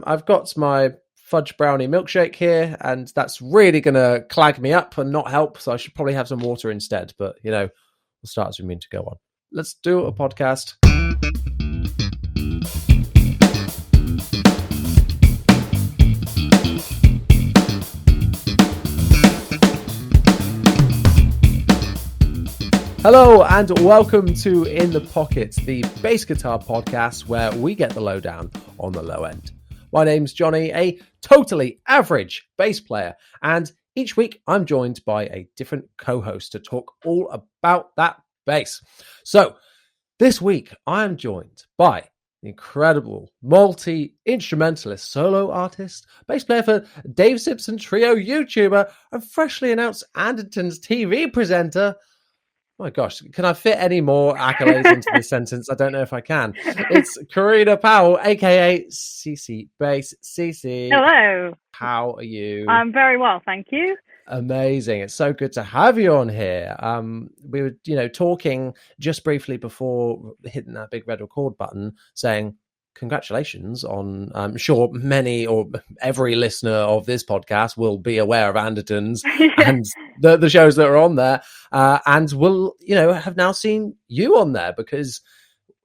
I've got my fudge brownie milkshake here, and that's really going to clag me up and not help. So I should probably have some water instead. But, we'll start as we mean to go on. Let's do a podcast. Hello and welcome to In the Pocket, the bass guitar podcast where we get the lowdown on the low end. My name's Jonny, a totally average bass player, and each week I'm joined by a different co-host to talk all about that bass. So this week I am joined by the incredible multi-instrumentalist, solo artist, bass player for Dave Simpson Trio YouTuber, and freshly announced Anderton's TV presenter. Oh my gosh, can I fit any more accolades into this sentence? I don't know if I can. It's Karina Powell, aka Cici Bass. Cici. Hello. How are you? I'm very well, thank you. Amazing. It's so good to have you on here. We were, talking just briefly before hitting that big red record button, saying congratulations on, I'm sure many or every listener of this podcast will be aware of Anderton's and the shows that are on there, and will, have now seen you on there because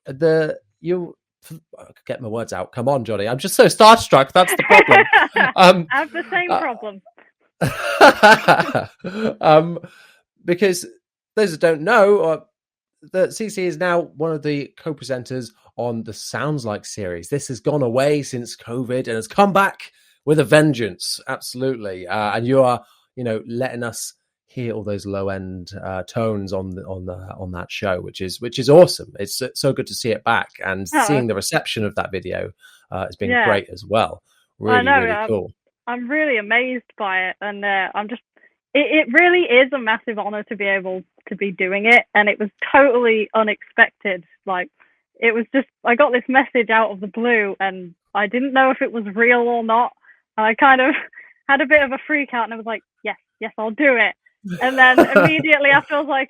I could get my words out. Come on, Jonny. I'm just so starstruck. That's the problem. I have the same problem. Because those that don't know, that Cici is now one of the co-presenters on the Sounds Like series. This has gone away since COVID and has come back with a vengeance. Absolutely. And you are, letting us hear all those low end tones on that show, which is awesome. It's so good to see it back, and seeing the reception of that video has been great as well. Really, really cool. I'm really amazed by it, and it really is a massive honor to be able to be doing it, and it was totally unexpected. Like, it was just, I got this message out of the blue, and I didn't know if it was real or not, and I kind of had a bit of a freak out, and I was like, yes, I'll do it. And then immediately after, I was like,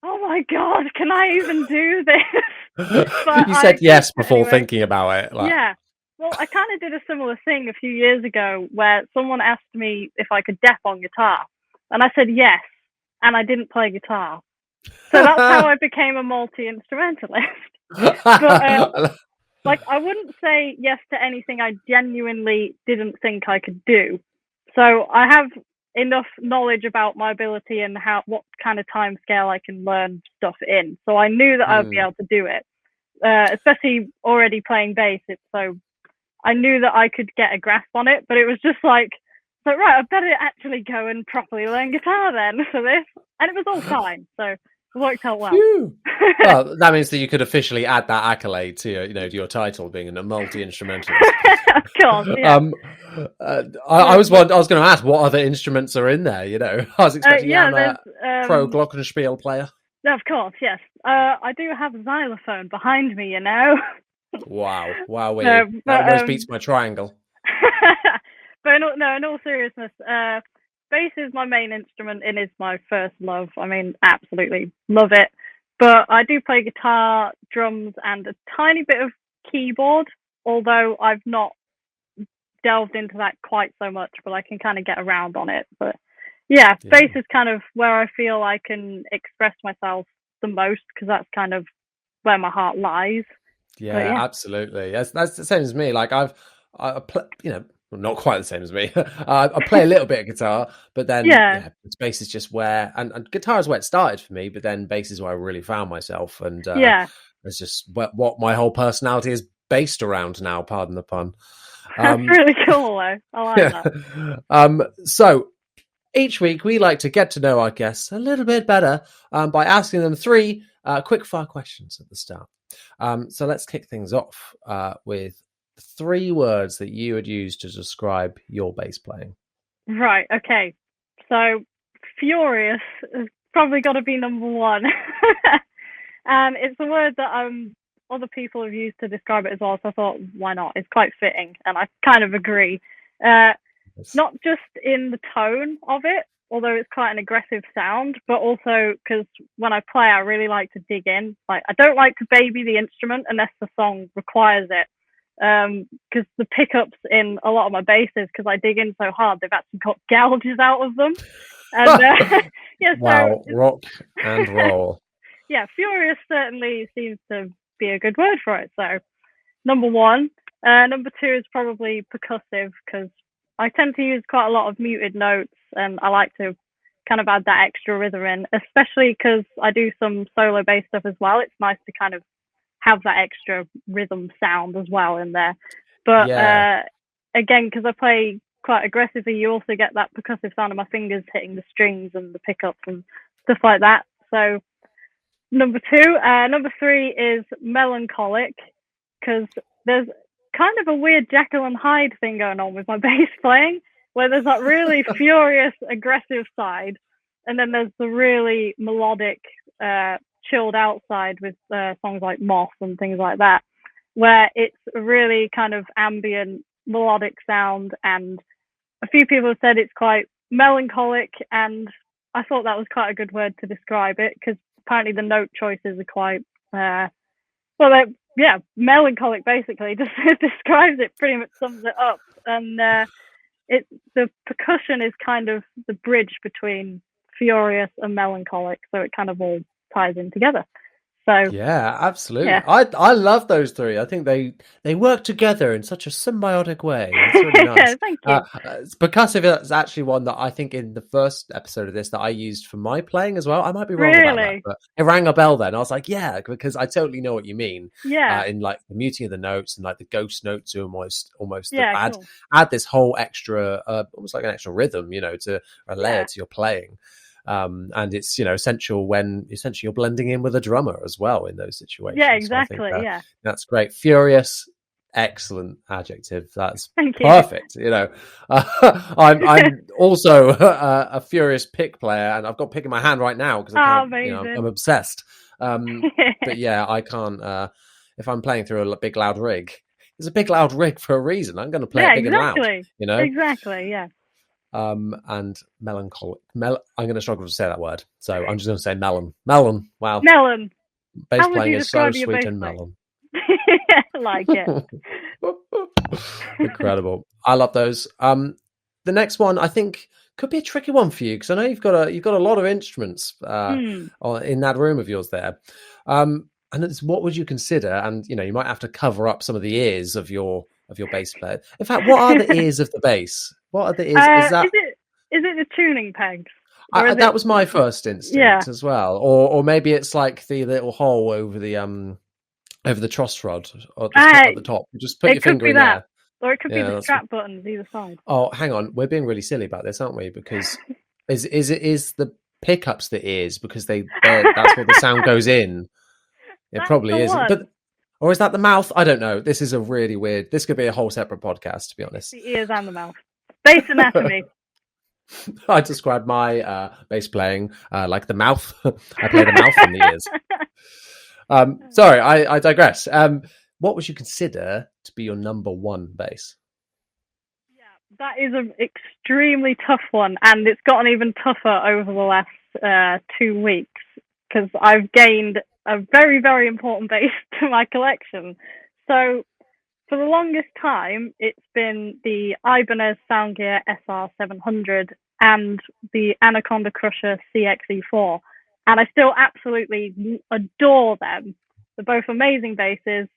oh my god, can I even do this? But you said yes before thinking about it. Yeah. Well, I kind of did a similar thing a few years ago where someone asked me if I could def on guitar, and I said yes, and I didn't play guitar. So that's how I became a multi-instrumentalist. But I wouldn't say yes to anything I genuinely didn't think I could do. So I have enough knowledge about my ability and what kind of time scale I can learn stuff in. So I knew that I would be able to do it, especially already playing bass. So I knew that I could get a grasp on it, but it was just like, right, I better actually go and properly learn guitar then for this. And it was all fine. So it worked out well. Well, that means that you could officially add that accolade to your title, being a multi-instrumentalist. Of course, yeah. I was going to ask what other instruments are in there. I was expecting I'm a pro glockenspiel player. Of course, yes. I do have a xylophone behind me. Wow! That almost beats my triangle. But in all seriousness, bass is my main instrument and is my first love. I mean, absolutely love it. But I do play guitar, drums, and a tiny bit of keyboard, although I've not delved into that quite so much, but I can kind of get around on it. But yeah, bass is kind of where I feel I can express myself the most, because that's kind of where my heart lies. Yeah, absolutely. That's the same as me. Like I play, not quite the same as me. I play a little bit of guitar, but then bass is just where, and guitar is where it started for me, but then bass is where I really found myself, and it's just what my whole personality is based around now. Pardon the pun. That's really cool, though. I like that. So each week we like to get to know our guests a little bit better by asking them 3 quick fire questions at the start. So let's kick things off with 3 words that you would use to describe your bass playing. Right, okay. So, furious has probably got to be number 1. And it's a word that other people have used to describe it as well, so I thought, why not? It's quite fitting, and I kind of agree. Not just in the tone of it, although it's quite an aggressive sound, but also because when I play, I really like to dig in. Like, I don't like to baby the instrument unless the song requires it. because the pickups in a lot of my basses, because I dig in so hard, they've actually got gouges out of them. And yeah, wow, so rock and roll. yeah, furious certainly seems to be a good word for it. So number one. Number two is probably percussive, because I tend to use quite a lot of muted notes, and I like to kind of add that extra rhythm in, especially because I do some solo bass stuff as well. It's nice to kind of have that extra rhythm sound as well in there. But again, because I play quite aggressively, you also get that percussive sound of my fingers hitting the strings and the pickups and stuff like that. So number two. Number three is melancholic, because there's kind of a weird Jekyll and Hyde thing going on with my bass playing, where there's that really furious, aggressive side, and then there's the really melodic, chilled out side with songs like Moth and things like that, where it's a really kind of ambient, melodic sound. And a few people have said it's quite melancholic, and I thought that was quite a good word to describe it, because apparently the note choices are quite, melancholic basically. Just describes it, pretty much sums it up. And the percussion is kind of the bridge between furious and melancholic, so it kind of all ties in together. So yeah, absolutely. Yeah. I love those three. I think they work together in such a symbiotic way. It's really nice. Thank you. Percussive is actually one that I think in the first episode of this that I used for my playing as well. I might be wrong about that, but it rang a bell then. I was like, yeah, because I totally know what you mean. Yeah. In like the muting of the notes and like the ghost notes to almost cool. add this whole extra, almost like an extra rhythm, to a layer to your playing. And it's essential when essentially you're blending in with a drummer as well in those situations. Yeah, exactly. So I think, that's great. Furious, excellent adjective. That's perfect. I'm also a furious pick player, and I've got pick in my hand right now because I'm obsessed. But yeah, I can't. If I'm playing through a big loud rig, it's a big loud rig for a reason. I'm going to play it big and loud. Exactly. Yeah. And melancholic. I'm going to struggle to say that word, so I'm just going to say melon. Melon. Wow. Melon. Bass playing is so sweet and melon. Like it. Incredible. I love those. The next one I think could be a tricky one for you, because I know you've got a lot of instruments in that room of yours there. And it's, what would you consider? And you might have to cover up some of the ears of your bass player. In fact, what are the ears of the bass? What are the ears? Is it the tuning pegs? That was my first instinct as well. Or maybe it's like the little hole over the truss rod at the top. You just put your finger in there. Or it could be the strap buttons either side. Oh, hang on. We're being really silly about this, aren't we? Because is the pickups the ears, because that's where the sound goes in. It probably isn't. But or is that the mouth? I don't know. This is a really weird. This could be a whole separate podcast, to be honest. The ears and the mouth. Bass anatomy. I describe my bass playing like the mouth. I play the mouth and the ears. Sorry, I digress. What would you consider to be your number one bass? Yeah, that is an extremely tough one, and it's gotten even tougher over the last 2 weeks, because I've gained a very, very important bass to my collection. So for the longest time, it's been the Ibanez Soundgear SR700 and the Anaconda Crusher CXE4. And I still absolutely adore them. They're both amazing basses.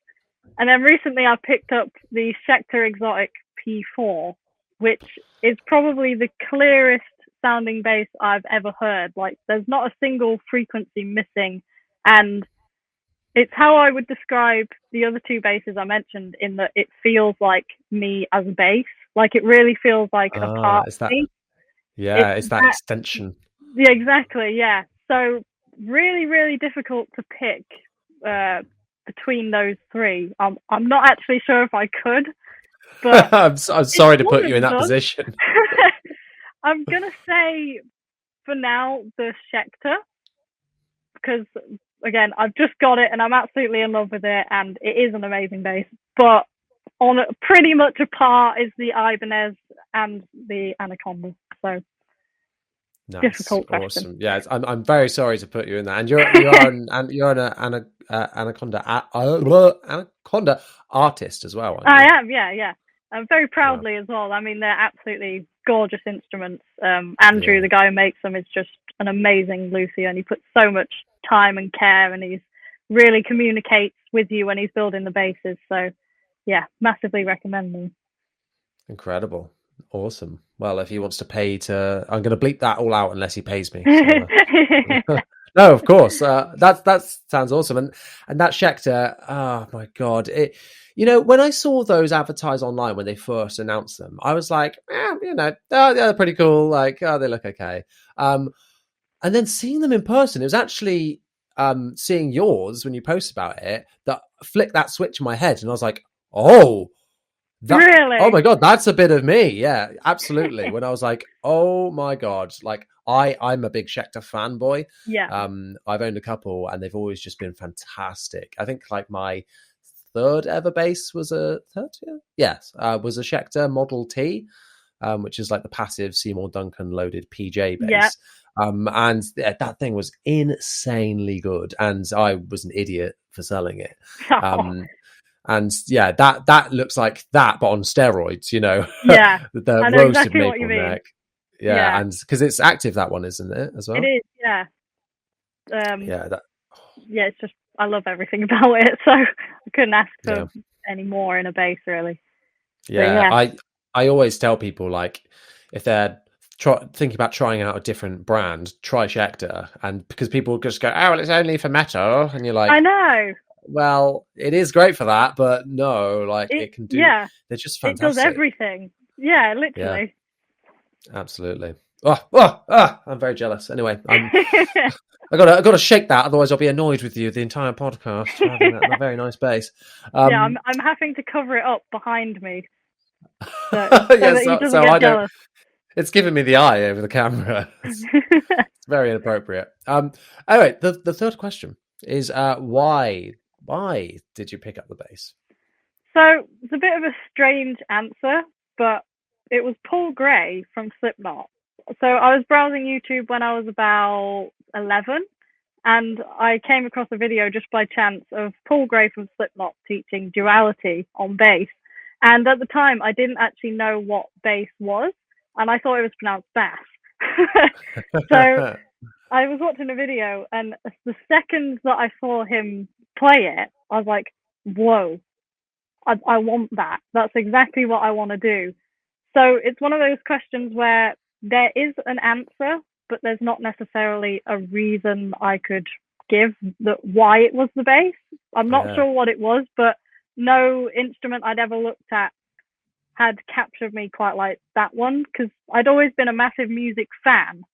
And then recently I picked up the Schecter Exotic P4, which is probably the clearest sounding bass I've ever heard. Like, there's not a single frequency missing. And it's how I would describe the other two basses I mentioned, in that it feels like me as a bass. Like, it really feels like a part of me. Yeah, it's that extension. Yeah, exactly, yeah. So really, really difficult to pick between those three. I'm not actually sure if I could. But I'm sorry to put you in that position. I'm going to say, for now, the Schecter, because again, I've just got it and I'm absolutely in love with it, and it is an amazing bass. But on pretty much a par is the Ibanez and the Anaconda. So Nice, difficult question. awesome. Yeah, I'm very sorry to put you in that, and you're an anaconda artist as well, aren't you? I am, yeah. Very proudly as well. I mean, they're absolutely gorgeous instruments. Andrew, the guy who makes them, is just an amazing luthier, and he puts so much time and care, and he's really communicates with you when he's building the basses. So, yeah, massively recommend them. Incredible. Awesome. Well, if he wants to pay I'm going to bleep that all out unless he pays me. So, no, of course. That sounds awesome. And that Schecter, oh my God. When I saw those advertised online when they first announced them, I was like, they're pretty cool. Like, oh, they look okay. And then seeing them in person, it was actually seeing yours when you post about it that flicked that switch in my head. And I was like, oh, really? Oh my God, that's a bit of me. Yeah, absolutely. When I was like, oh my God, like I'm a big Schecter fanboy. Yeah. I've owned a couple and they've always just been fantastic. I think like my third ever bass was a Schecter Model T, which is like the passive Seymour Duncan loaded PJ bass. Yeah. And that thing was insanely good. And I was an idiot for selling it. And yeah, that looks like that, but on steroids, Yeah. the I know roasted exactly what maple you mean. neck. Yeah, and because it's active, that one, isn't it, as well? It is, yeah. Yeah, it's just, I love everything about it, so I couldn't ask for any more in a bass, really. Yeah. I always tell people, like, if they're thinking about trying out a different brand, try Schecter, and because people just go, oh, well, it's only for metal, and you're like, I know. Well, it is great for that, but no, like it can do. Yeah, they're just fantastic. It does everything. Yeah, literally. Yeah, absolutely. I'm very jealous. Anyway, I got to shake that, otherwise I'll be annoyed with you the entire podcast for having that very nice bass. I'm having to cover it up behind me, so that he doesn't get jealous. It's giving me the eye over the camera. It's very inappropriate. Anyway, the third question is why did you pick up the bass? So it's a bit of a strange answer, but it was Paul Gray from Slipknot. So I was browsing YouTube when I was about 11, and I came across a video just by chance of Paul Gray from Slipknot teaching duality on bass. And at the time, I didn't actually know what bass was, and I thought it was pronounced bass. So I was watching a video, and the second that I saw him play it, I was like, whoa, I want that. That's exactly what I want to do. So it's one of those questions where there is an answer, but there's not necessarily a reason I could give why it was the bass. I'm not sure what it was, but no instrument I'd ever looked at had captured me quite like that one, because I'd always been a massive music fan,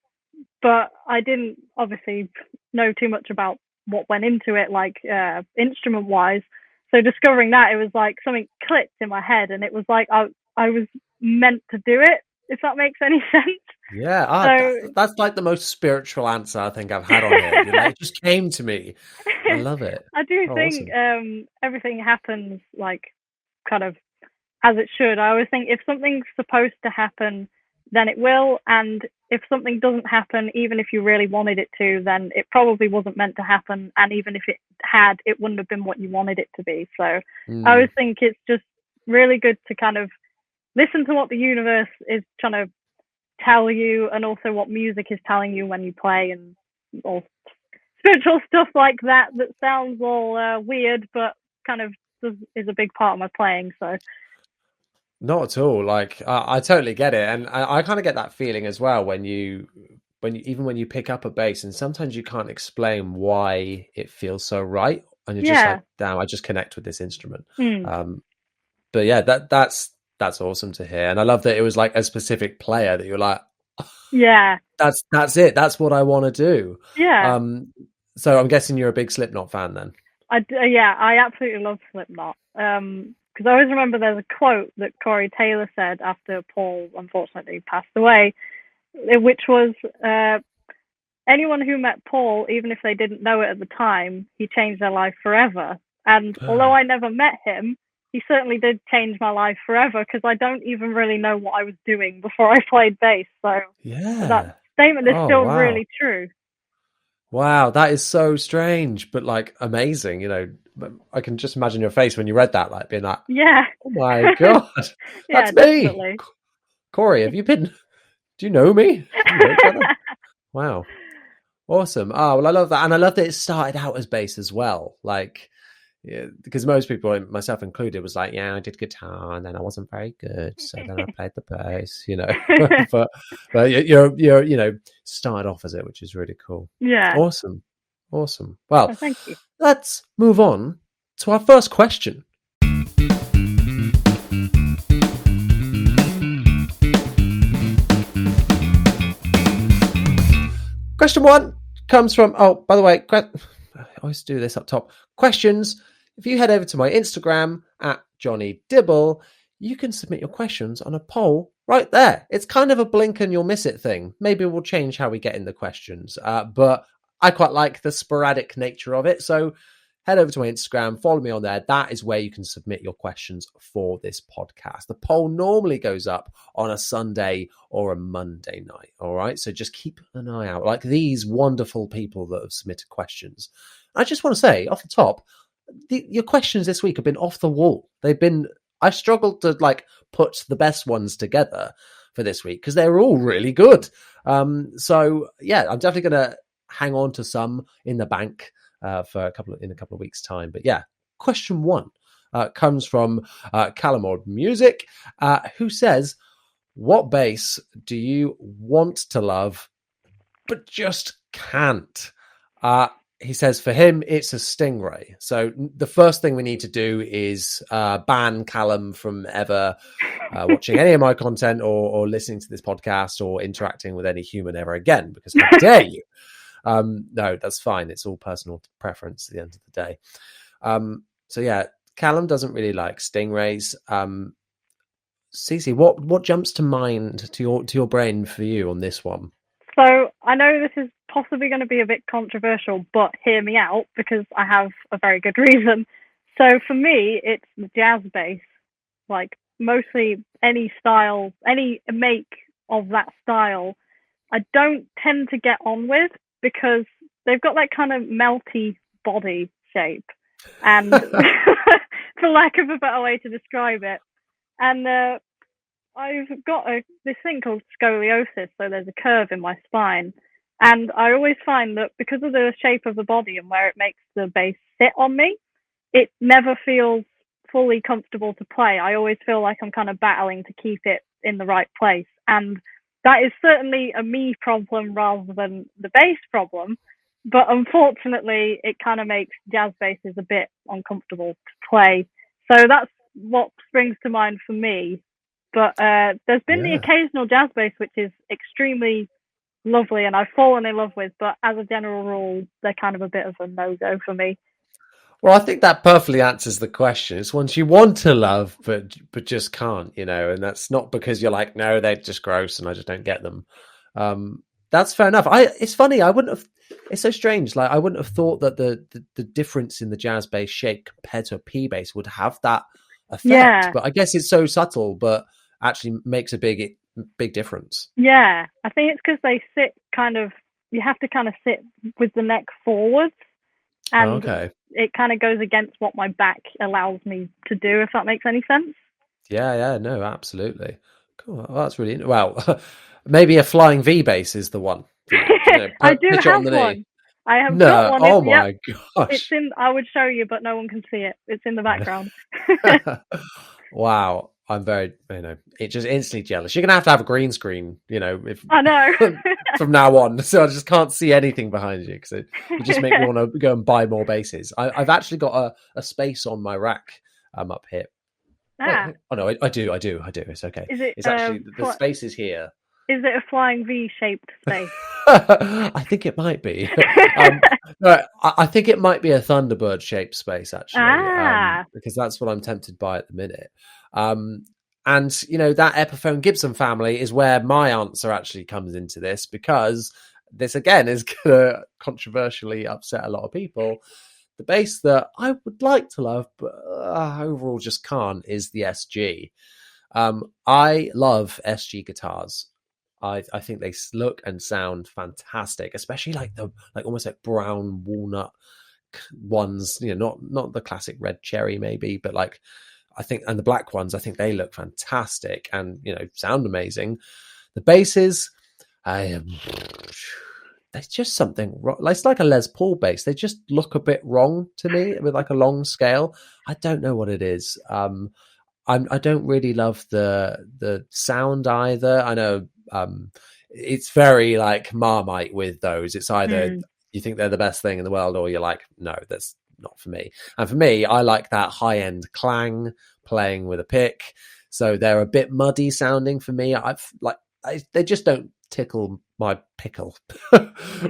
but I didn't obviously know too much about what went into it, like instrument wise. So discovering that, it was like something clicked in my head, and it was like I was meant to do it, if that makes any sense. Yeah, that's like the most spiritual answer I think I've had on here. It just came to me. I love it. I do think awesome. Everything happens like kind of as it should. I always think if something's supposed to happen, then it will, and if something doesn't happen, even if you really wanted it to, then it probably wasn't meant to happen, and even if it had, it wouldn't have been what you wanted it to be. So I always think it's just really good to kind of listen to what the universe is trying to tell you, and also what music is telling you when you play, and all spiritual stuff like that sounds all weird, but kind of is a big part of my playing. So not at all. Like I totally get it, and I kind of get that feeling as well when you pick up a bass, and sometimes you can't explain why it feels so right, and you're just like, damn, I just connect with this instrument. But yeah, that's awesome to hear, and I love that it was like a specific player that you're like, that's it. That's what I want to do. Yeah. So I'm guessing you're a big Slipknot fan then. I absolutely love Slipknot. Because I always remember there's a quote that Corey Taylor said after Paul unfortunately passed away, which was, anyone who met Paul, even if they didn't know it at the time, he changed their life forever. And although I never met him, he certainly did change my life forever, because I don't even really know what I was doing before I played bass. So statement is Oh, still wow. really true. Wow, that is so strange, but like amazing. I can just imagine your face when you read that, like being like, Yeah. "Oh my god, Yeah, that's me, definitely. Corey. Do you know me? Do we know each other?" Wow, awesome. Oh well, I love that, and I love that it started out as bass as well. Like, yeah, because most people, myself included, was like, "Yeah, I did guitar, and then I wasn't very good, so then I played the bass." But you're started off as it, which is really cool. Yeah. Awesome. Well, Oh, thank you. let's move on to our first question. Question 1 comes from, oh, by the way, I always do this up top. Questions. If you head over to my Instagram at Jonny Dibble, you can submit your questions on a poll right there. It's kind of a blink and you'll miss it thing. Maybe we'll change how we get in the questions, but I quite like the sporadic nature of it. So head over to my Instagram, follow me on there. That is where you can submit your questions for this podcast. The poll normally goes up on a Sunday or a Monday night. All right. So just keep an eye out, like these wonderful people that have submitted questions. I just want to say off the top, your questions this week have been off the wall. I struggled to like put the best ones together for this week because they were all really good. So yeah, I'm definitely going to hang on to some in the bank for a couple of weeks' time. But yeah, question 1 comes from Calamord Music, who says, "What bass do you want to love but just can't?" He says for him, it's a Stingray. So the first thing we need to do is ban Callum from ever watching any of my content or listening to this podcast or interacting with any human ever again, because how dare you? No, that's fine. It's all personal preference at the end of the day. So yeah, Callum doesn't really like Stingrays. Cici, what jumps to mind to your brain for you on this one? So I know this is possibly going to be a bit controversial, but hear me out because I have a very good reason. So for me, it's the jazz bass, like mostly any style, any make of that style. I don't tend to get on with because they've got that kind of melty body shape, and for lack of a better way to describe it, and I've got this thing called scoliosis, so there's a curve in my spine. And I always find that because of the shape of the body and where it makes the bass sit on me, it never feels fully comfortable to play. I always feel like I'm kind of battling to keep it in the right place. And that is certainly a me problem rather than the bass problem. But unfortunately, it kind of makes jazz basses a bit uncomfortable to play. So that's what springs to mind for me. But there's been the occasional jazz bass, which is extremely lovely and I've fallen in love with. But as a general rule, they're kind of a bit of a no-go for me. Well, I think that perfectly answers the question. It's ones you want to love, but just can't, and that's not because you're like, no, they're just gross and I just don't get them. That's fair enough. It's funny. It's so strange. Like I wouldn't have thought that the difference in the jazz bass shape compared to a P bass would have that effect. Yeah. But I guess it's so subtle, but actually makes a big difference. Yeah. I think it's because they sit you have to kind of sit with the neck forwards. And it kind of goes against what my back allows me to do, if that makes any sense. Yeah, no, absolutely. Cool. Well, that's really well. Maybe a flying V bass is the one. I do have one. I have got one. Oh my gosh! It's in. I would show you, but no one can see it. It's in the background. Wow, I'm very, it just instantly jealous. You're gonna have a green screen, if I know from now on, so I just can't see anything behind you because it just make me want to go and buy more basses. I've actually got a space on my rack up here. Wait, oh no, I do. It's okay. It's actually the space is here. Is it a flying V-shaped space? I think it might be. No, I think it might be a Thunderbird-shaped space, actually, because that's what I'm tempted by at the minute. And, that Epiphone Gibson family is where my answer actually comes into this, because this, again, is going to controversially upset a lot of people. The bass that I would like to love, but overall just can't, is the SG. I love SG guitars. I think they look and sound fantastic, especially like the almost like brown walnut ones. Not the classic red cherry maybe, but like I think, and the black ones, I think they look fantastic and sound amazing. The basses, there's just something wrong. It's like a Les Paul bass. They just look a bit wrong to me with like a long scale. I don't know what it is. I don't really love the sound either. I know it's very like Marmite with those. It's either you think they're the best thing in the world, or you're like, no, that's not for me. And for me, I like that high end clang playing with a pick. So they're a bit muddy sounding for me. They just don't tickle my pickle,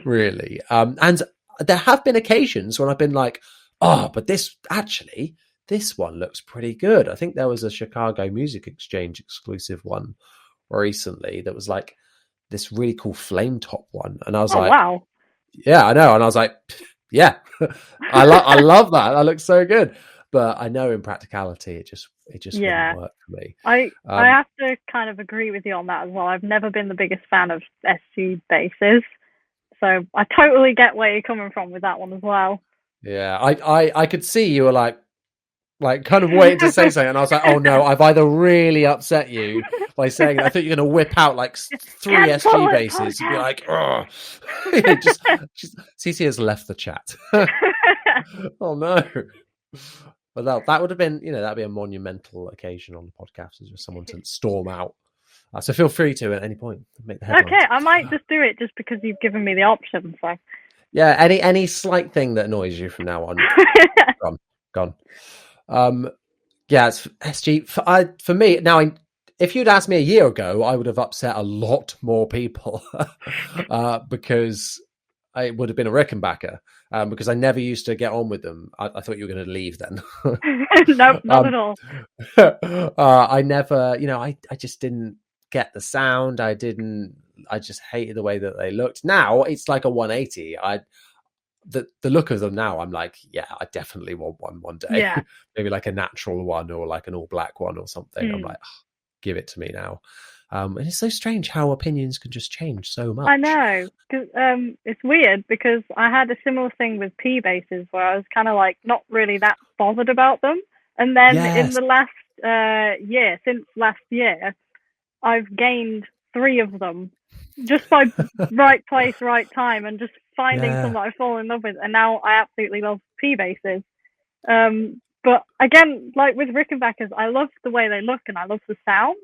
really. And there have been occasions when I've been like, oh, but this one looks pretty good. I think there was a Chicago Music Exchange exclusive one recently that was like this really cool flame top one. And I was wow. Yeah, I know. And I was like, yeah, I love that. That looks so good. But I know in practicality, it just wouldn't work for me. I have to kind of agree with you on that as well. I've never been the biggest fan of SG basses, so I totally get where you're coming from with that one as well. Yeah, I could see you were like kind of waiting to say something, and I was like, oh no, I've either really upset you by saying I thought you're going to whip out like 3 SG basses and be like, oh, Cici has left the chat. Oh no. But that would have been, that'd be a monumental occasion on the podcast, is just someone to storm out. So feel free to at any point make the headlines. Okay, I might just do it just because you've given me the option. So yeah, any slight thing that annoys you from now on, gone. Yeah, it's SG for me now. If you'd asked me a year ago, I would have upset a lot more people because I would have been a Rickenbacker. Because I never used to get on with them. I thought you were going to leave then. No, not at all. I never, I just didn't get the sound. I just hated the way that they looked. Now it's like a 180. The look of them now, I'm like, yeah, I definitely want one day. Yeah. Maybe like a natural one or like an all black one or something. I'm like, give it to me now. And it's so strange how opinions can just change so much. I know, because it's weird because I had a similar thing with P bases where I was kind of like not really that bothered about them, and then in the last year, since last year, I've gained 3 of them just by right place, right time, and just finding some that I fall in love with, and now I absolutely love P bases. But again, like with Rickenbackers, I love the way they look and I love the sound.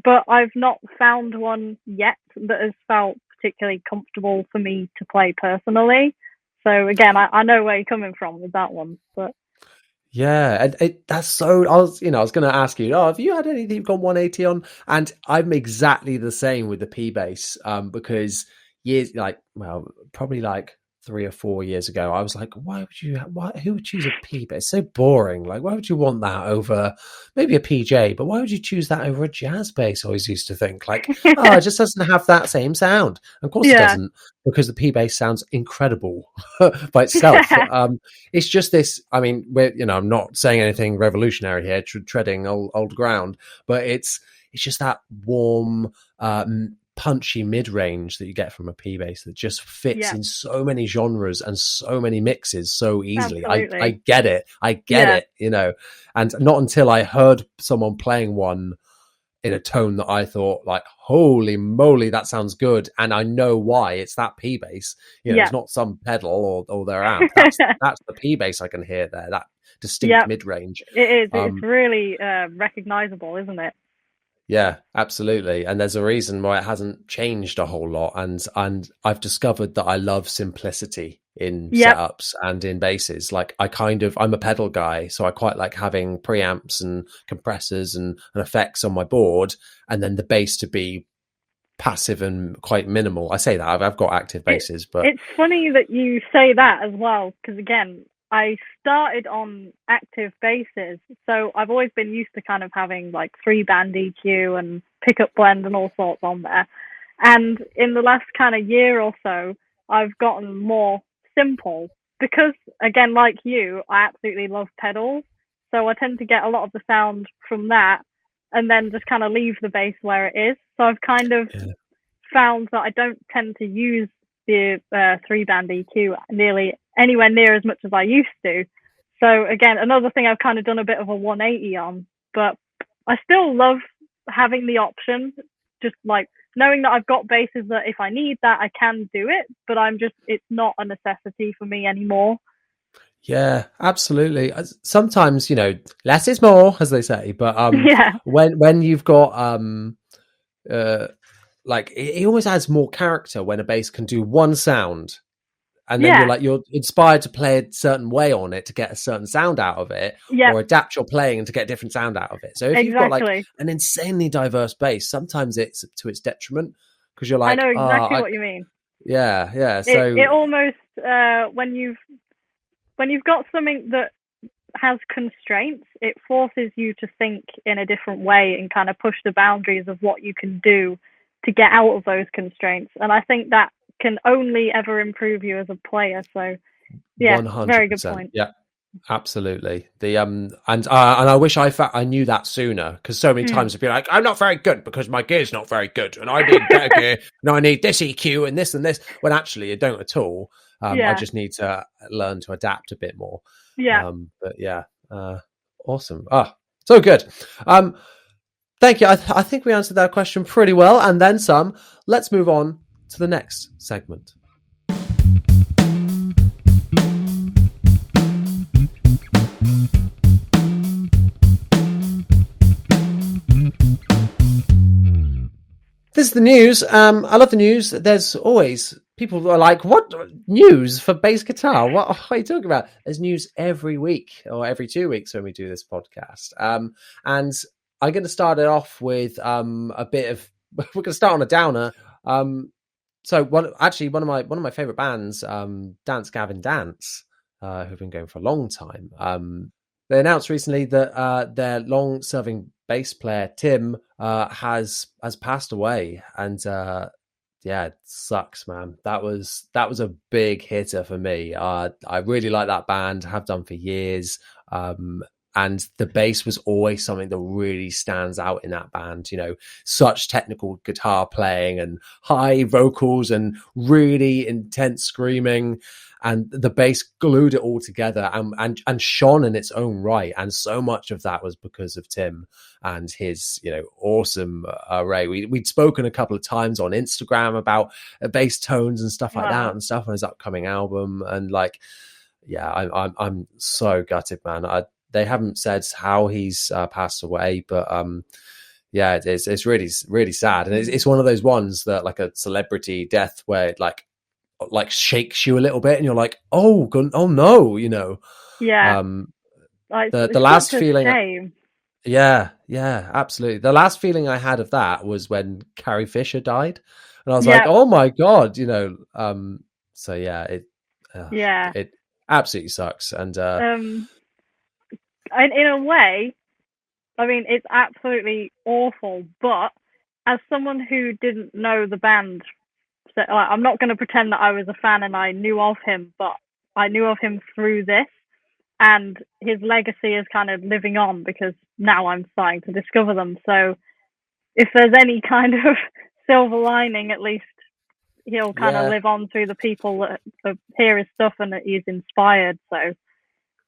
But I've not found one yet that has felt particularly comfortable for me to play personally. So again, I know where you're coming from with that one. But yeah, and that's so. I was going to ask you, have you had anything you've gone 180 on? And I'm exactly the same with the P bass, because probably like 3 or 4 years ago, I was like, who would choose a P bass? It's so boring. Like, why would you want that over maybe a PJ, but why would you choose that over a jazz bass? I always used to think like, it just doesn't have that same sound. Of course it doesn't, because the P bass sounds incredible by itself. It's just this, I mean, I'm not saying anything revolutionary here, treading old ground, but it's just that warm, punchy mid-range that you get from a P bass that just fits in so many genres and so many mixes so easily. I get it, and not until I heard someone playing one in a tone that I thought like, holy moly, that sounds good, and I know why. It's that P bass, it's not some pedal or their amp. That's the P bass I can hear there, that distinct mid-range. It is. It's really recognizable, isn't it? Yeah, absolutely. And there's a reason why it hasn't changed a whole lot. And I've discovered that I love simplicity in setups and in basses. Like I'm a pedal guy, so I quite like having preamps and compressors and effects on my board, and then the bass to be passive and quite minimal. I say that I've got active basses, but it's funny that you say that as well, because again, I started on active basses, so I've always been used to kind of having like 3-band EQ and pickup blend and all sorts on there. And in the last kind of year or so, I've gotten more simple because, again, like you, I absolutely love pedals. So I tend to get a lot of the sound from that and then just kind of leave the bass where it is. So I've kind of found that I don't tend to use the 3-band EQ anywhere near as much as I used to. So again, another thing I've kind of done a bit of a 180 on, but I still love having the option, just like knowing that I've got basses that if I need that, I can do it, but it's not a necessity for me anymore. Yeah, absolutely. Sometimes, less is more, as they say, but when you've got like it always adds more character when a bass can do one sound, and then you're inspired to play a certain way on it to get a certain sound out of it, or adapt your playing to get a different sound out of it. So if you've got like an insanely diverse bass, sometimes it's to its detriment, because you're like, I know exactly what you mean. Yeah. So it almost when you've got something that has constraints, it forces you to think in a different way and kind of push the boundaries of what you can do to get out of those constraints. And I think that can only ever improve you as a player. So yeah, 100%. Very good point. Yeah, absolutely. The and I wish I knew that sooner, because so many times I'd be like, I'm not very good because my gear's not very good and I need better gear and I need this EQ and this, when actually you don't at all. I just need to learn to adapt a bit more. But yeah, awesome. So good. Thank you. I think we answered that question pretty well, and then some. Let's move on to the next segment. This is the news. I love the news. There's always people who are like, what news for bass guitar? What are you talking about? There's news every week or every 2 weeks when we do this podcast. And I'm going to start it off with a bit of, we're going to start on a downer. So one of my favorite bands, Dance Gavin Dance, who've been going for a long time. They announced recently that their long-serving bass player Tim has passed away, and it sucks, man. That was a big hitter for me. I really like that band, have done for years. And the bass was always something that really stands out in that band. Such technical guitar playing and high vocals and really intense screaming, and the bass glued it all together and shone in its own right. And so much of that was because of Tim and his awesome array. We'd spoken a couple of times on Instagram about bass tones and stuff like that and stuff on his upcoming album. And I'm so gutted, man. They haven't said how he's passed away, but it's really, really sad. And it's one of those ones that, like a celebrity death, where it like shakes you a little bit and you're like, oh no, the last feeling. Shame. Yeah, absolutely. The last feeling I had of that was when Carrie Fisher died, and I was like, oh my God, it absolutely sucks. And in a way, I mean, it's absolutely awful, but as someone who didn't know the band, so I'm not going to pretend that I was a fan and I knew of him, but I knew of him through this, and his legacy is kind of living on because now I'm starting to discover them. So if there's any kind of silver lining, at least he'll kind of live on through the people that hear his stuff and that he's inspired. So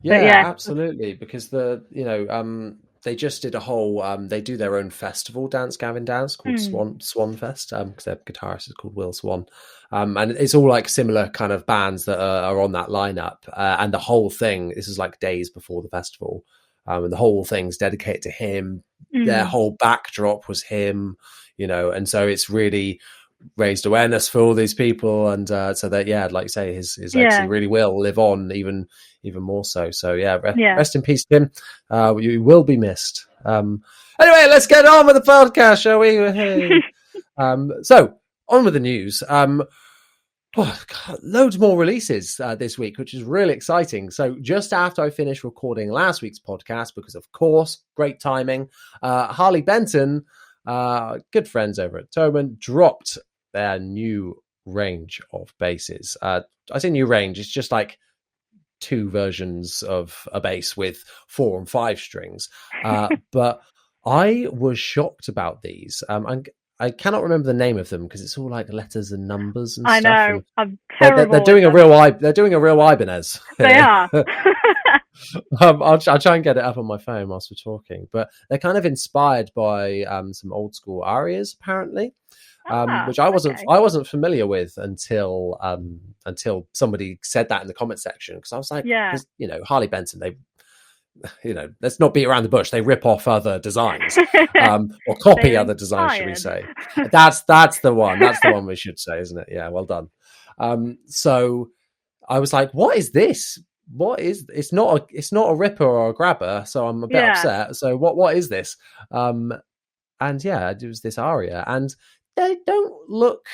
absolutely, because they just did a whole they do their own festival, Dance Gavin Dance, called Swan Fest, because their guitarist is called Will Swan, and it's all like similar kind of bands that are on that lineup, and the whole thing, this is like days before the festival, and the whole thing's dedicated to him. Their whole backdrop was him, and so it's really raised awareness for all these people, and so that like you say, his legacy really will live on even more so. So rest in peace, Tim. You will be missed. Anyway, let's get on with the podcast, shall we? Hey. So on with the news. Loads more releases this week, which is really exciting. So just after I finished recording last week's podcast, because of course, great timing, Harley Benton, good friends over at Thoman, dropped their new range of basses. I say new range, it's just like 2 versions of a bass with 4 and 5 strings. But I was shocked about these. I'm I cannot remember the name of them because it's all like letters and numbers and I stuff. know. And I'm terrible. they're doing a real they're doing a real Ibanez. They are. I'll try and get it up on my phone whilst we're talking. But they're kind of inspired by some old school arias, apparently, which I wasn't familiar with until somebody said that in the comment section, because I was like, you know, Harley Benton, they, you know, let's not beat around the bush. They rip off other designs or copy other designs, should we say? That's the one. That's the one we should say, isn't it? Yeah, well done. So I was like, what is this? It's not a ripper or a grabber, so I'm a bit upset. So what is this? And yeah, it was this aria, and they look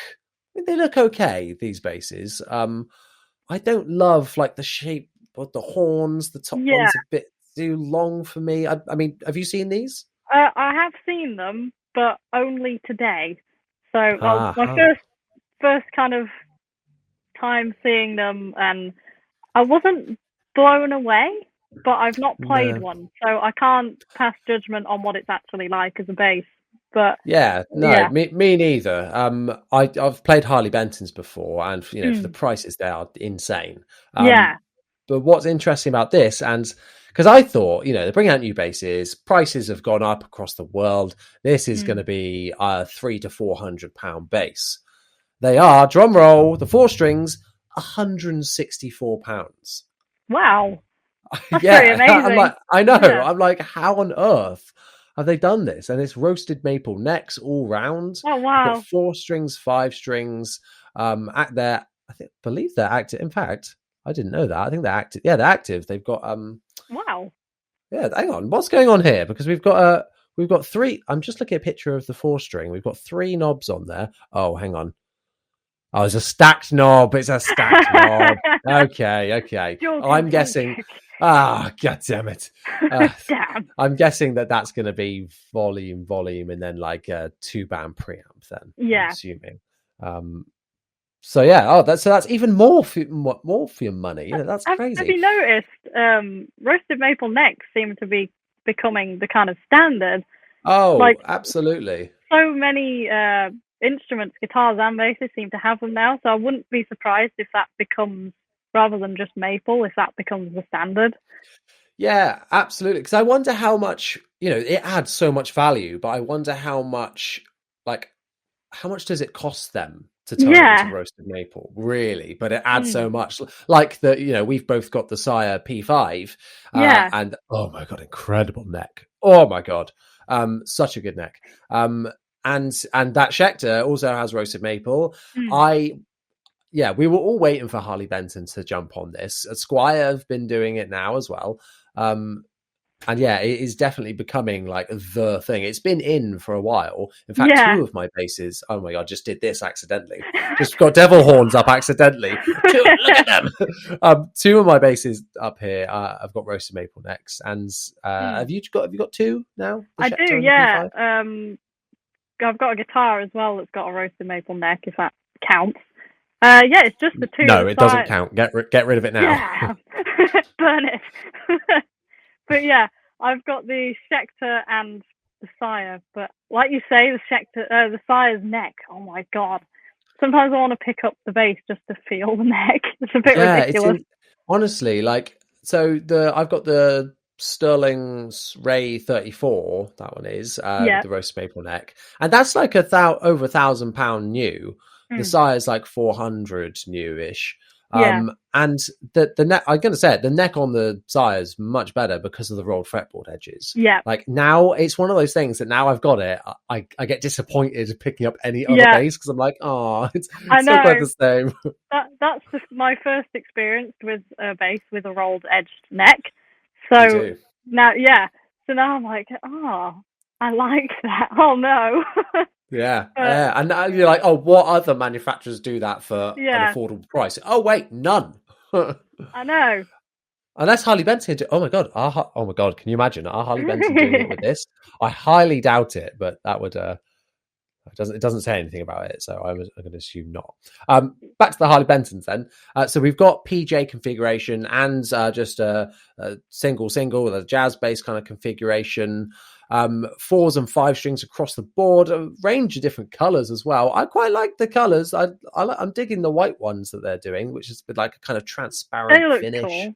okay, these bases. I don't love like the shape of the horns. The top one's a bit too long for me. I mean, have you seen these? I have seen them, but only today. So my first kind of time seeing them, and I wasn't blown away, but I've not played one, so I can't pass judgment on what it's actually like as a base. But me neither. I've played Harley Bentons before, and you know, for the prices, they are insane. But what's interesting about this, and because I thought, you know, they're bringing out new bases, prices have gone up across the world. This is going to be a £300 to £400 base. They are, drum roll, the 4 strings, £164. Wow. That's pretty amazing. I know. Yeah. I'm like, how on earth have they done this? And it's roasted maple necks all round. Oh wow! They've got 4 strings, 5 strings. Believe they're active. In fact, I didn't know that. I think they're active. Yeah, they're active. They've got Wow. Yeah, hang on. What's going on here? Because we've got 3. I'm just looking at a picture of the 4 string. We've got 3 knobs on there. Oh, hang on. Oh, it's a stacked knob. It's a stacked knob. Okay. I'm guessing. God damn it. Damn. I'm guessing that's going to be volume, and then like a 2-band preamp. Then, I'm assuming. So yeah. That's even more for your money. You know, that's crazy. Have you noticed? Roasted maple necks seem to be becoming the kind of standard. Oh, like, absolutely. So many instruments, guitars and basses seem to have them now, so I wouldn't be surprised if that becomes, rather than just maple, if that becomes the standard. Yeah, absolutely. Because I wonder how much, you know, it adds so much value, but I wonder how much does it cost them to turn into roasted maple, really? But it adds so much. Like you know, we've both got the Sire P5, and oh my god, incredible neck. Oh my god, such a good neck. And that Schecter also has roasted maple. We were all waiting for Harley Benton to jump on this. Squire have been doing it now as well. And yeah, it is definitely becoming like the thing. It's been in for a while. In fact, 2 of my basses, oh my god, just did this accidentally. Just got devil horns up accidentally. Look at them. 2 of my basses up here, I've got roasted maple necks. And have you got 2 now? I do, yeah. I've got a guitar as well that's got a roasted maple neck, if that counts. It's just the 2. No, it doesn't count. Get rid of it now. Yeah. Burn it. But yeah, I've got the Schecter and the Sire. But like you say, the Sire's neck. Oh my god! Sometimes I want to pick up the bass just to feel the neck. It's a bit ridiculous. Honestly, like I've got the Sterling Ray 34. That one is the roast maple neck, and that's like over £1,000 new. The Sire's like 400 new-ish. And the neck, I'm going to say it, the neck on the Sire is much better because of the rolled fretboard edges. Yeah. Like now it's one of those things that now I've got it, I get disappointed picking up any other bass because I'm like, oh, it's still quite the same. That's my first experience with a bass with a rolled edged neck. So now, I'm like, oh, I like that. Oh no. Yeah. And now you're like, oh, what other manufacturers do that for an affordable price? Oh wait, none. I know. Unless Harley Benton oh my god, can you imagine our Harley Benton doing it with this? I highly doubt it, but that would it doesn't say anything about it, so I'm going to assume not. Back to the Harley Bentons then. So we've got PJ configuration and just a single with a jazz bass kind of configuration. 4s and 5 strings across the board, a range of different colors as well. I quite like the colors. I'm digging the white ones that they're doing, which is with like a kind of transparent finish. Cool.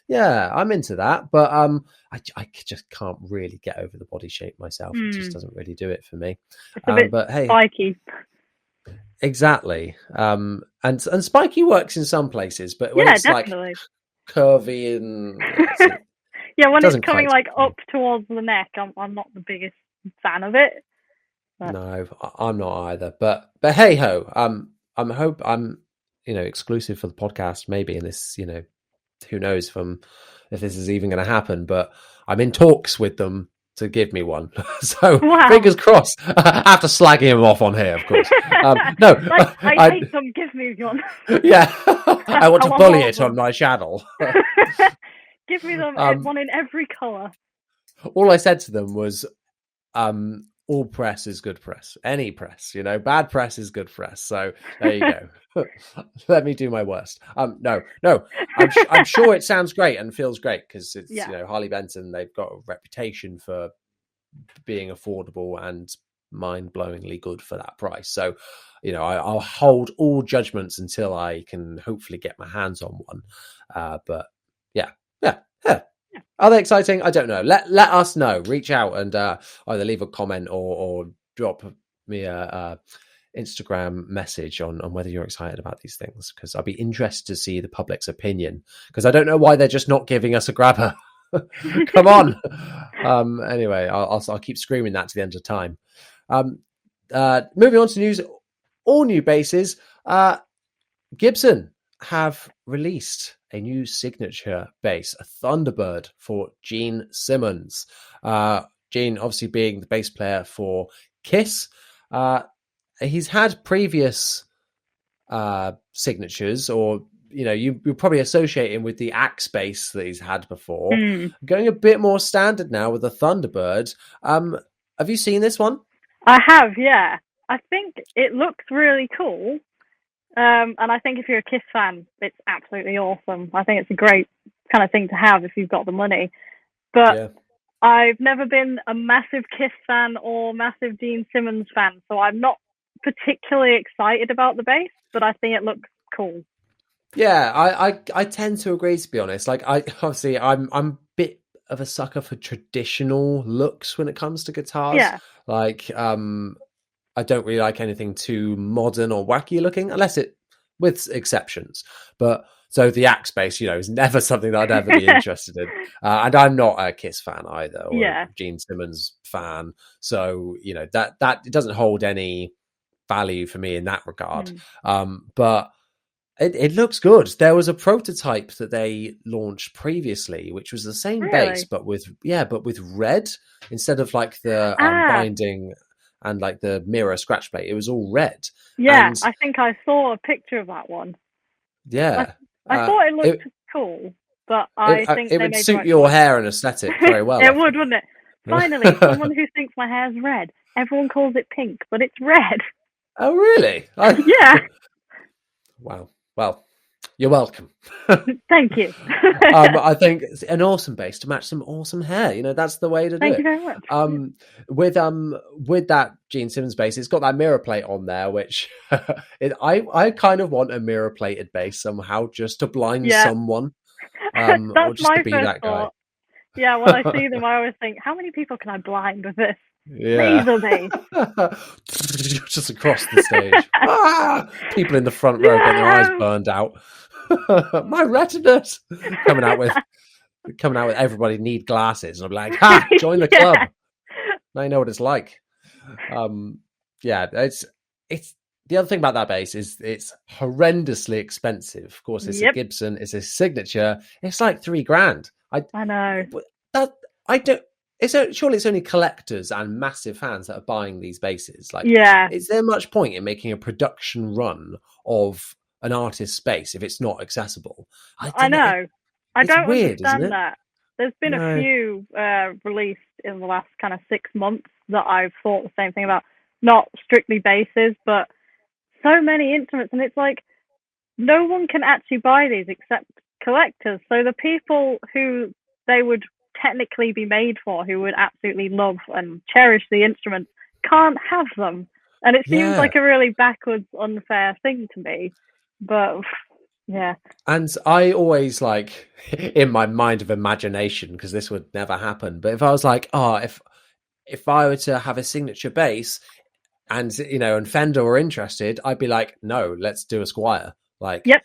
Yeah, I'm into that, but I just can't really get over the body shape myself. It just doesn't really do it for me. It's a bit but hey, spiky. Exactly. And spiky works in some places, but when it's definitely. like curvy and when it's coming like up towards the neck, I'm not the biggest fan of it. But... No, I'm not either. But hey ho, I'm exclusive for the podcast maybe in this, who knows if this is even going to happen, but I'm in talks with them to give me one. So fingers crossed. After slagging him off on here, of course. No, I hate them. Give me one. Yeah, I want to bully it on my channel. Give me them, one in every colour. All I said to them was, all press is good press. Any press, bad press is good press. So there you go. Let me do my worst. No. I'm sure it sounds great and feels great because it's Harley Benton. They've got a reputation for being affordable and mind-blowingly good for that price. So, I'll hold all judgments until I can hopefully get my hands on one. But yeah. Are they exciting? I don't know. Let us know. Reach out and either leave a comment or drop me a Instagram message on whether you're excited about these things, because I'll be interested to see the public's opinion, because I don't know why they're just not giving us a grabber. Come on. Anyway, I'll keep screaming that to the end of time. Moving on to news, all new bases. Gibson have released a new signature bass, a Thunderbird for Gene Simmons. Gene, obviously being the bass player for Kiss, he's had previous signatures, or you probably associate him with the Axe bass that he's had before. Going a bit more standard now with the Thunderbird. Have you seen this one? I have, yeah. I think it looks really cool. And I think if you're a Kiss fan, it's absolutely awesome. I think it's a great kind of thing to have if you've got the money. But I've never been a massive Kiss fan or massive Gene Simmons fan, so I'm not particularly excited about the bass, but I think it looks cool. Yeah, I tend to agree, to be honest. Like, I'm a bit of a sucker for traditional looks when it comes to guitars. Yeah. Like, I don't really like anything too modern or wacky looking, with exceptions. But so the Axe bass, is never something that I'd ever be interested in. And I'm not a Kiss fan either, or a Gene Simmons fan. So, that it doesn't hold any value for me in that regard. But it looks good. There was a prototype that they launched previously, which was the same bass, but with red instead of like the binding and like the mirror scratch plate. It was all red. Yeah, and I think I saw a picture of that one. Yeah. I thought it looked cool, but I think it would suit your hair and aesthetic very well. It would, wouldn't it? Finally, someone who thinks my hair's red. Everyone calls it pink, but it's red. Oh, really? Yeah. Wow. Well, you're welcome. Thank you. I think it's an awesome bass to match some awesome hair. That's the way to do it. Thank you very much. With that Gene Simmons bass, it's got that mirror plate on there, which I kind of want a mirror plated bass somehow, just to blind someone. That's or just my to be first that thought. guy. Yeah, when I see them, I always think, how many people can I blind with this? Yeah. Laser bass. Just across the stage. People in the front row getting their eyes burned out. My retinas coming out with everybody need glasses, and I'm like, join the club. Now you know what it's like. It's the other thing about that bass is it's horrendously expensive. Of course, it's a Gibson, it's a signature. It's like $3,000. I know. Surely it's only collectors and massive fans that are buying these basses. Like, is there much point in making a production run of an artist's bass if it's not accessible? I know. I don't weird, understand that. There's been a few released in the last kind of 6 months that I've thought the same thing about. Not strictly basses, but so many instruments, and it's like no one can actually buy these except collectors. So the people who they would technically be made for, who would absolutely love and cherish the instruments, can't have them. And it seems like a really backwards, unfair thing to me. But yeah. And I always like, in my mind of imagination, because this would never happen, but if I was like, if I were to have a signature bass and, and Fender were interested, I'd be like, no, let's do a Squier. Like, yep.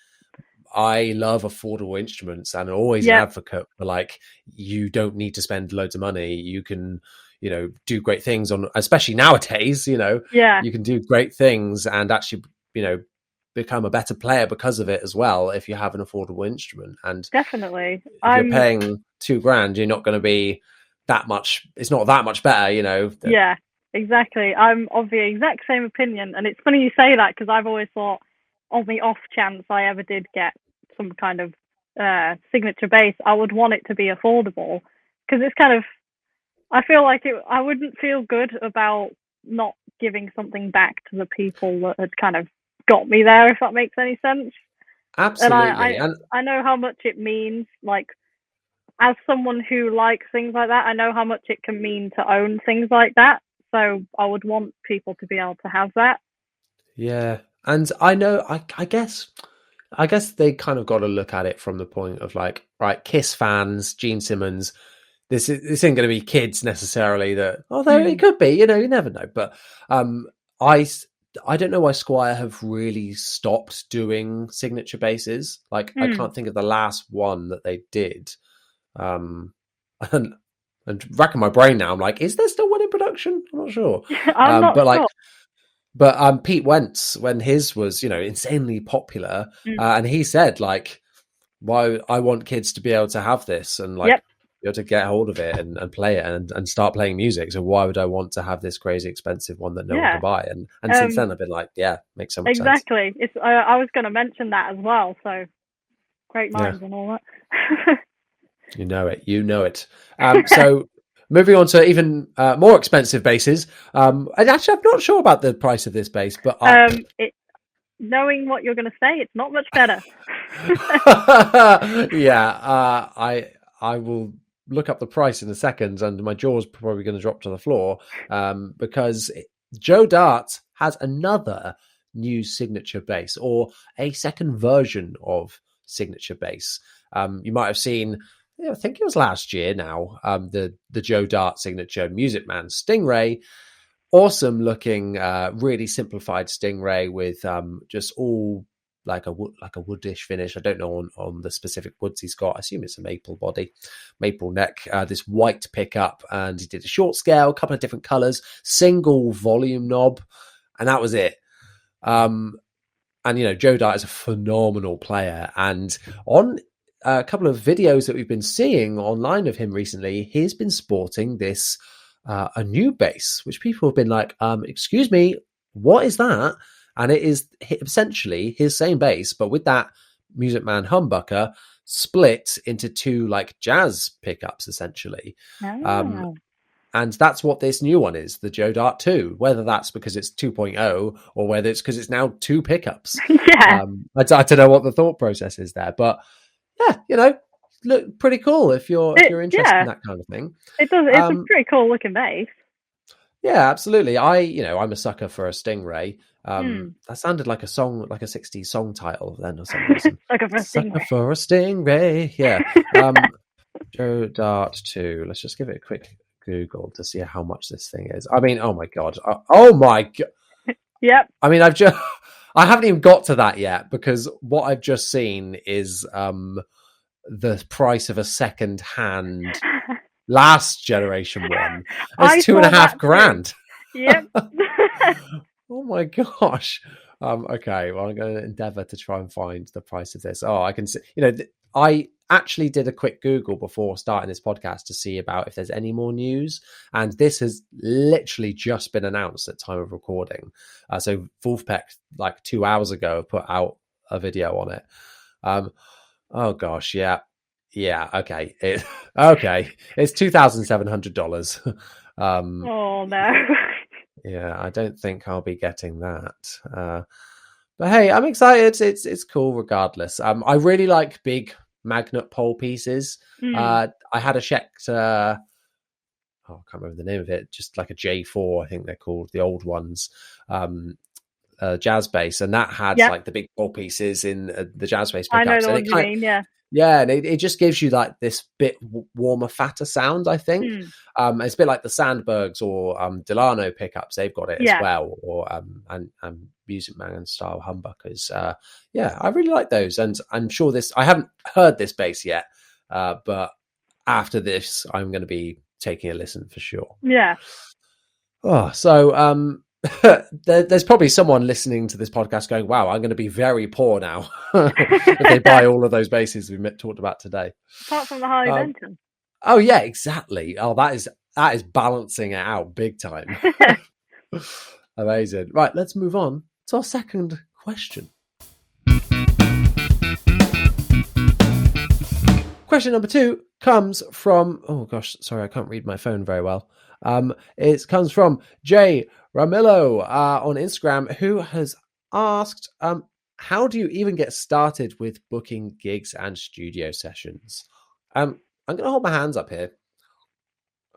I love affordable instruments and always an advocate for like, you don't need to spend loads of money. You can, do great things on, especially nowadays, you can do great things and actually, become a better player because of it as well if you have an affordable instrument. And definitely, if you're paying $2,000, you're not going to be that much. It's not that much better, Yeah, exactly. I'm of the exact same opinion, and it's funny you say that because I've always thought, on the off chance I ever did get some kind of signature bass, I would want it to be affordable, because it's kind of, I feel like I wouldn't feel good about not giving something back to the people that had kind of got me there, if that makes any sense. Absolutely. And I know how much it means, like, as someone who likes things like that, I know how much it can mean to own things like that. So I would want people to be able to have that. Yeah. And I know, I guess they kind of got to look at it from the point of like, right, Kiss fans, Gene Simmons, this isn't going to be kids necessarily that, although it could be, you never know. But I don't know why Squier have really stopped doing signature basses. Like, I can't think of the last one that they did. And racking my brain now, I'm like, is there still one in production? I'm not sure. I'm not sure. But Pete Wentz, when his was, insanely popular, and he said, like, why I want kids to be able to have this and like be able to get hold of it and play it and start playing music. So why would I want to have this crazy expensive one that no one can buy? And since then I've been like, yeah, makes so much sense. Exactly. I was going to mention that as well. So great minds and all that. You know it. So moving on to even more expensive basses. And actually, I'm not sure about the price of this bass, but knowing what you're going to say, it's not much better. Yeah, I will look up the price in a second, and my jaw's probably going to drop to the floor because Joe Dart has another new signature bass, or a second version of signature bass. You might have seen, I think it was last year now, the Joe Dart signature Music Man Stingray. Awesome looking, really simplified Stingray with just all like a woodish finish. I don't know on the specific woods he's got. I assume it's a maple body, maple neck, this white pickup, and he did a short scale, a couple of different colors, single volume knob, and that was it. And Joe Dart is a phenomenal player, and on a couple of videos that we've been seeing online of him recently, he's been sporting this a new bass, which people have been like, excuse me, what is that? And it is essentially his same bass, but with that Music Man humbucker split into two like jazz pickups, essentially. And that's what this new one is, the Joe Dart 2, whether that's because it's 2.0 or whether it's because it's now two pickups. Yeah. I don't know what the thought process is there, but yeah, look pretty cool if you're interested in that kind of thing. It does. It's a pretty cool looking bass. Yeah, absolutely. I'm a sucker for a Stingray. That sounded like a song, like a 60s song title then or some reason. Sucker for a Stingray. Yeah. Joe Dart 2. Let's just give it a quick Google to see how much this thing is. I mean, oh my god. Yep. I mean, I haven't even got to that yet because what I've just seen is the price of a second-hand last generation one. It's $2,500. Yep. Oh my gosh. Okay, well, I'm going to endeavor to try and find the price of this. Oh, I can see, I actually did a quick Google before starting this podcast to see about if there's any more news. And this has literally just been announced at time of recording. So Wolfpack, like 2 hours ago, put out a video on it. Oh gosh, yeah. Okay. It's $2,700. Oh no. Yeah, I don't think I'll be getting that. But hey, I'm excited. It's cool regardless. I really like big magnet pole pieces. I had a Schecter, I can't remember the name of it, just like a J4, I think they're called, the old ones, jazz bass, and that had like the big pole pieces in the jazz bass pickups. I know the ones you mean, yeah. Yeah, and it just gives you like this bit warmer, fatter sound, I think. It's a bit like the Sandbergs or Delano pickups. They've got it as well, or and Music Man and style humbuckers. I really like those, and I'm sure I haven't heard this bass yet, but after this, I'm going to be taking a listen for sure. Yeah. Oh, so there's probably someone listening to this podcast going, wow, I'm going to be very poor now if they buy all of those basses we talked about today. Apart from the Harley Benton. Oh yeah, exactly. Oh, that is balancing it out big time. Amazing. Right, let's move on to our second question. Question number 2 comes from, oh gosh, sorry, I can't read my phone very well. It comes from Jay Ramillo on Instagram, who has asked, how do you even get started with booking gigs and studio sessions? I'm going to hold my hands up here.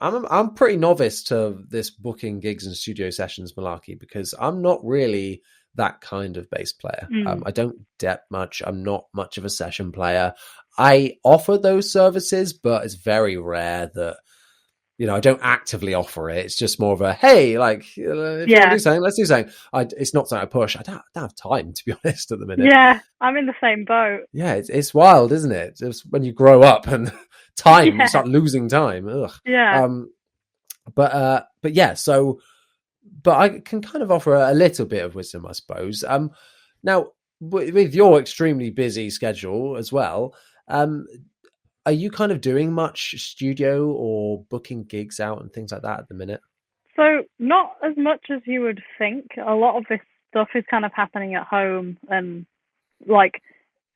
I'm pretty novice to this booking gigs and studio sessions malarkey, because I'm not really that kind of bass player. I don't dep much. I'm not much of a session player. I offer those services, but it's very rare that, I don't actively offer it. It's just more of a, hey, like, if you want to do something, let's do something. It's not something I push. I don't have time, to be honest, at the minute. Yeah, I'm in the same boat. Yeah, it's wild, isn't it? Just when you grow up and you start losing time. Ugh. Yeah. But yeah, so, but I can kind of offer a little bit of wisdom, I suppose. Now, with your extremely busy schedule as well, are you kind of doing much studio or booking gigs out and things like that at the minute? So not as much as you would think. A lot of this stuff is kind of happening at home, and like,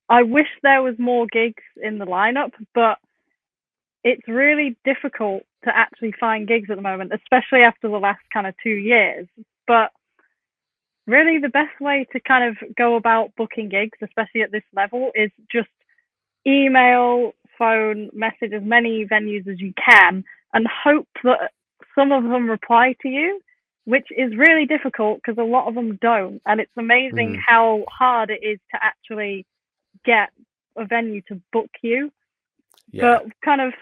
I wish there was more gigs in the lineup, but it's really difficult to actually find gigs at the moment, especially after the last kind of 2 years. But really the best way to kind of go about booking gigs, especially at this level, is just email, phone, message as many venues as you can, and hope that some of them reply to you, which is really difficult because a lot of them don't. And it's amazing how hard it is to actually get a venue to book you. But kind of,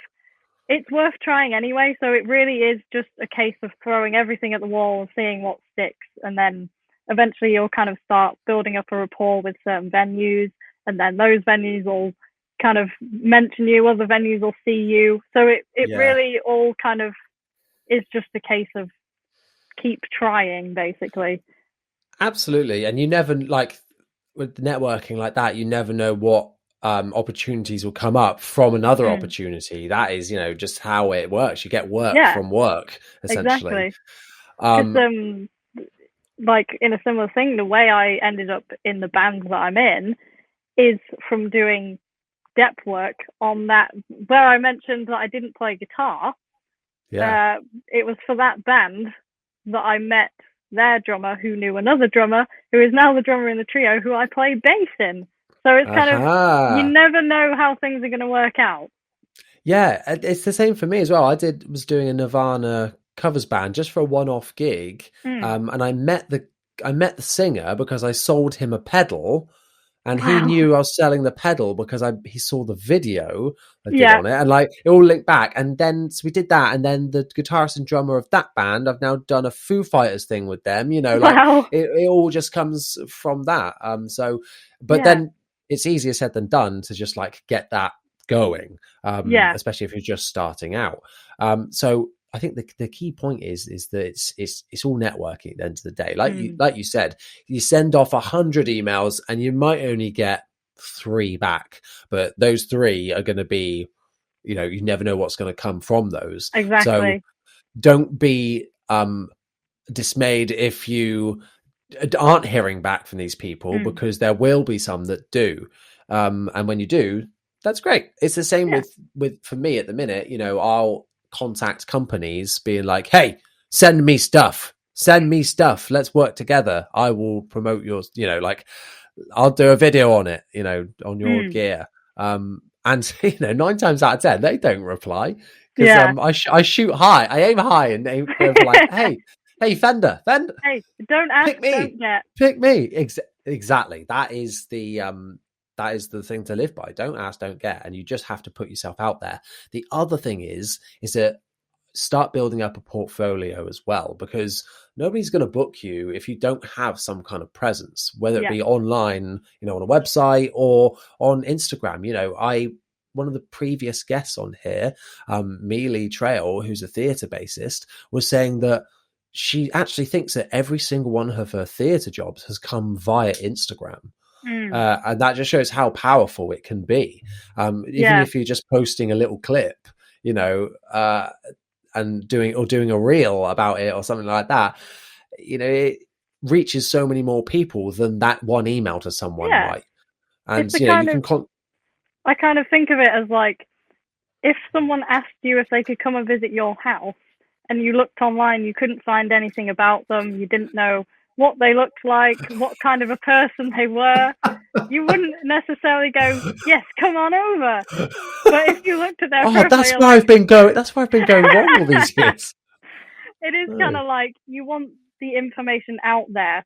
it's worth trying anyway. So it really is just a case of throwing everything at the wall and seeing what sticks. And then eventually you'll kind of start building up a rapport with certain venues. And then those venues will kind of mention you, other venues will see you. So it really all kind of is just a case of keep trying, basically. Absolutely. And you never, like, with networking like that, you never know what opportunities will come up from another opportunity. That is, just how it works. You get work from work, essentially. Exactly. Like, in a similar thing, the way I ended up in the band that I'm in is from doing depth work on that, where I mentioned that I didn't play guitar. It was for that band that I met their drummer, who knew another drummer, who is now the drummer in the trio, who I play bass in. So it's kind of, you never know how things are going to work out. Yeah, it's the same for me as well. I was doing a Nirvana covers band just for a one-off gig, and I met the singer because I sold him a pedal. And he knew I was selling the pedal because he saw the video I did on it, and like it all linked back. And then so we did that, and then the guitarist and drummer of that band, I've now done a Foo Fighters thing with them. It all just comes from that. Then it's easier said than done to just like get that going, especially if you're just starting out. So I think the key point is that it's all networking at the end of the day. Like you said, you send off 100 emails and you might only get 3 back, but those 3 are going to be, you never know what's going to come from those. Exactly. So don't be dismayed if you aren't hearing back from these people, because there will be some that do. And when you do, that's great. It's the same with for me at the minute. I'll contact companies being like, hey, send me stuff, let's work together, I will promote yours, like I'll do a video on it, on your gear, and And 9 times out of 10 they don't reply because Yeah. I shoot high, I aim high, and aim go for like, hey, Fender, Hey, don't ask, pick me, don't get. pick me. Exactly. That is the thing to live by. Don't ask, don't get, and you just have to put yourself out there. The other thing is that start building up a portfolio as well, because nobody's going to book you if you don't have some kind of presence, whether it be online, on a website or on Instagram. One of the previous guests on here, Mealy Trail, who's a theatre bassist, was saying that she actually thinks that every single one of her theatre jobs has come via Instagram. And that just shows how powerful it can be. Even if you're just posting a little clip, and doing a reel about it or something like that, it reaches so many more people than that one email to someone might. And I kind of think of it as like, if someone asked you if they could come and visit your house and you looked online, you couldn't find anything about them, you didn't know what they looked like, what kind of a person they were, you wouldn't necessarily go, yes, come on over. But if you looked at their profile, that's where I've been going wrong all these years. It is kind of like, you want the information out there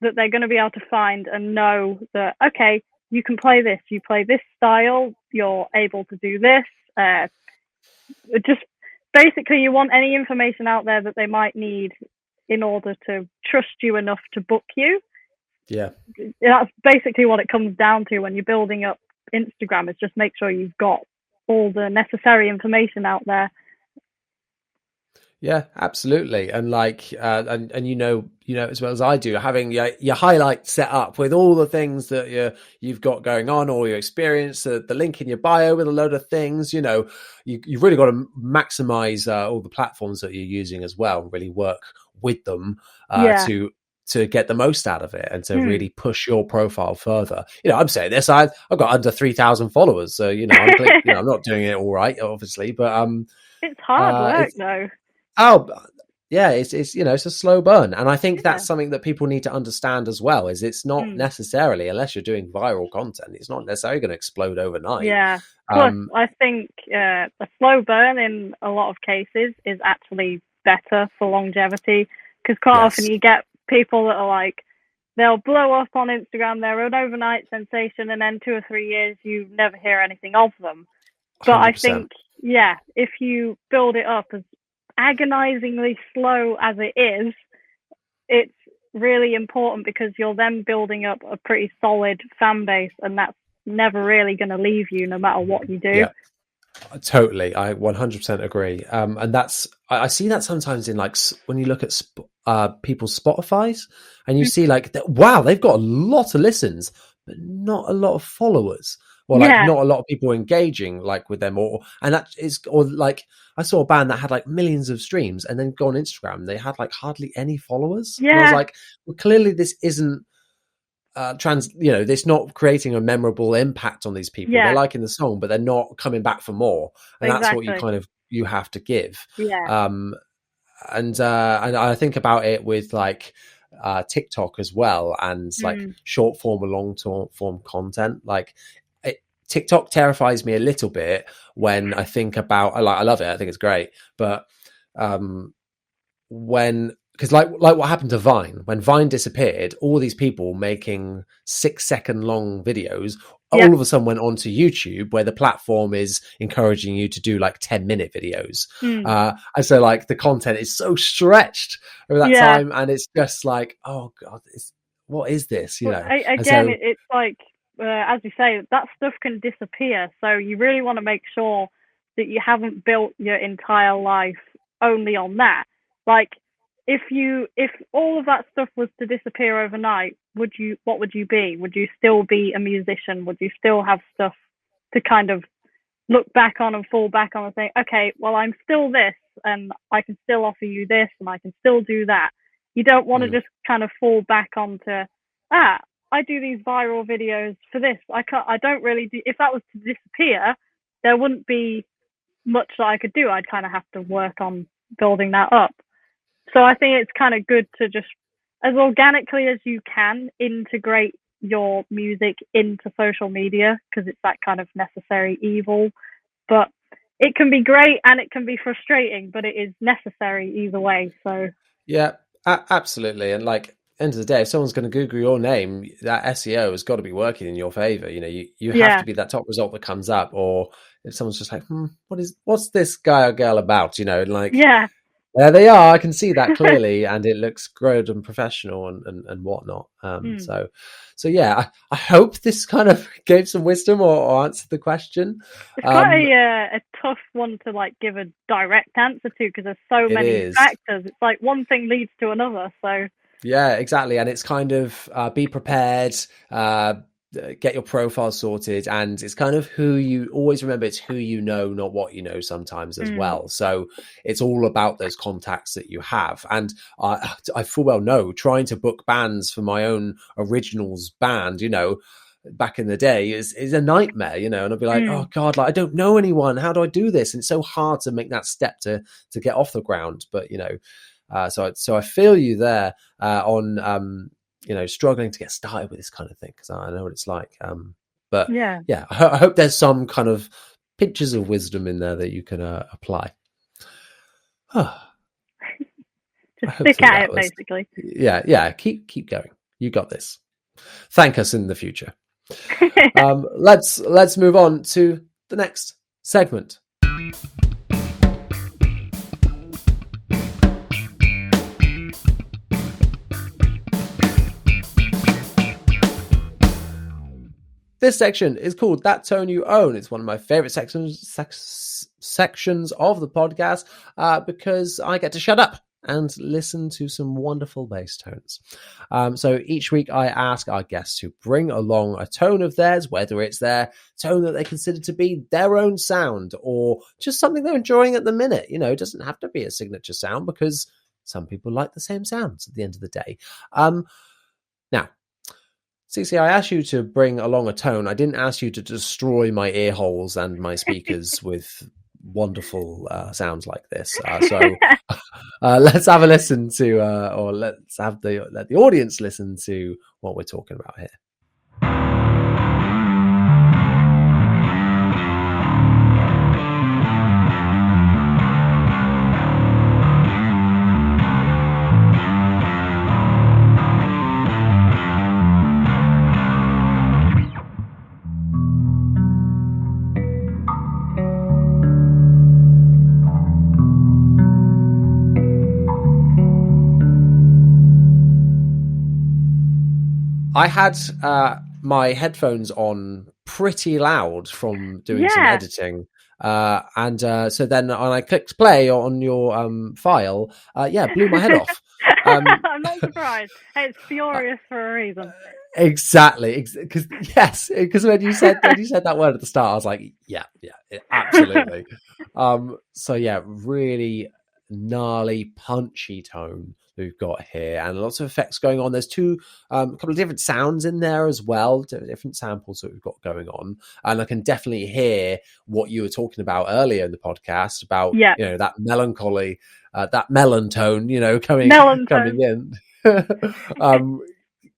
that they're going to be able to find and know that, okay, you can play this, you play this style, you're able to do this. Just basically, you want any information out there that they might need in order to trust you enough to book you. Yeah. That's basically what it comes down to when you're building up Instagram, is just make sure you've got all the necessary information out there. Yeah, absolutely. And like, and as well as I do, having your highlight set up with all the things that you've got going on, all your experience, the link in your bio with a load of things, you've really got to maximize all the platforms that you're using as well, really work with them to get the most out of it and to really push your profile further. I'm saying this, I've got under 3,000 followers, so I'm not doing it all right, obviously, but it's hard work though. Oh, yeah, it's a slow burn. And I think that's something that people need to understand as well, is it's not necessarily, unless you're doing viral content, it's not necessarily going to explode overnight. Yeah. Plus, I think a slow burn in a lot of cases is actually better for longevity, because quite often you get people that are like, they'll blow up on Instagram, they're an overnight sensation, and then 2 or 3 years you never hear anything of them. But 100%. I think, if you build it up as agonizingly slow as it is, it's really important, because you're then building up a pretty solid fan base, and that's never really going to leave you no matter what you do. Yeah, totally. I 100% agree. And that's, I see that sometimes in like, when you look at people's Spotify's and you see like, wow, they've got a lot of listens, but not a lot of followers. Or like not a lot of people engaging like with them, or like I saw a band that had like millions of streams and then go on Instagram, they had like hardly any followers. And I was like, well, clearly this isn't this not creating a memorable impact on these people. They're liking the song, but they're not coming back for more, and that's what you have to give. And I think about it with like TikTok as well, and like short form or long form content. Like TikTok terrifies me a little bit when I think about, I love it, I think it's great, but because like what happened to Vine, when Vine disappeared, all these people making 6-second long videos all of a sudden went onto YouTube, where the platform is encouraging you to do like 10-minute videos. And so like the content is so stretched over that time, and it's just like, oh God, what is this? It's like, as you say, that stuff can disappear. So you really want to make sure that you haven't built your entire life only on that. Like, if all of that stuff was to disappear overnight, what would you be? Would you still be a musician? Would you still have stuff to kind of look back on and fall back on and say, okay, well, I'm still this, and I can still offer you this, and I can still do that. You don't want to just kind of fall back onto, I do these viral videos for this. I don't really do. If that was to disappear, there wouldn't be much that I could do. I'd kind of have to work on building that up. So I think it's kind of good to just, as organically as you can, integrate your music into social media because it's that kind of necessary evil. But it can be great and it can be frustrating, but it is necessary either way. So yeah, absolutely. And like, end of the day, if someone's going to Google your name, that SEO has got to be working in your favor. You know, you have to be that top result that comes up. Or if someone's just like, what's this guy or girl about? You know, and like, there they are. I can see that clearly, and it looks good and professional and whatnot. So yeah, I hope this kind of gave some wisdom or answered the question. It's quite a tough one to like give a direct answer to because there's so many factors. It's like one thing leads to another. So yeah, exactly, and it's kind of be prepared. Get your profile sorted, and it's kind of who you always remember. It's who you know, not what you know sometimes as well. So it's all about those contacts that you have. And I full well know trying to book bands for my own originals band, you know, back in the day is a nightmare, you know, and I'd be like, oh God, like I don't know anyone. How do I do this? And it's so hard to make that step to get off the ground. But, you know, so I feel you there on, you know, struggling to get started with this kind of thing because I know what it's like. But yeah, I hope there's some kind of pinches of wisdom in there that you can apply. Just stick at it, basically. Yeah. Keep going. You got this. Thank us in the future. Let's move on to the next segment. This section is called That Tone You Own. It's one of my favorite sections of the podcast because I get to shut up and listen to some wonderful bass tones. So each week I ask our guests to bring along a tone of theirs, whether it's their tone that they consider to be their own sound or just something they're enjoying at the minute. You know, it doesn't have to be a signature sound because some people like the same sounds at the end of the day. Now, Cici, I asked you to bring along a tone. I didn't ask you to destroy my ear holes and my speakers with wonderful sounds like this. So let's have a listen to, or let the audience listen to what we're talking about here. I had my headphones on pretty loud from doing some editing. And so then when I clicked play on your file, blew my head off. I'm not surprised. It's furious for a reason. Exactly. Because when you said that word at the start, I was like, yeah, absolutely. So yeah, really gnarly, punchy tone we've got here, and lots of effects going on. There's a couple of different sounds in there as well, different samples that we've got going on, and I can definitely hear what you were talking about earlier in the podcast about you know, that melancholy, that melon tone, you know, coming in.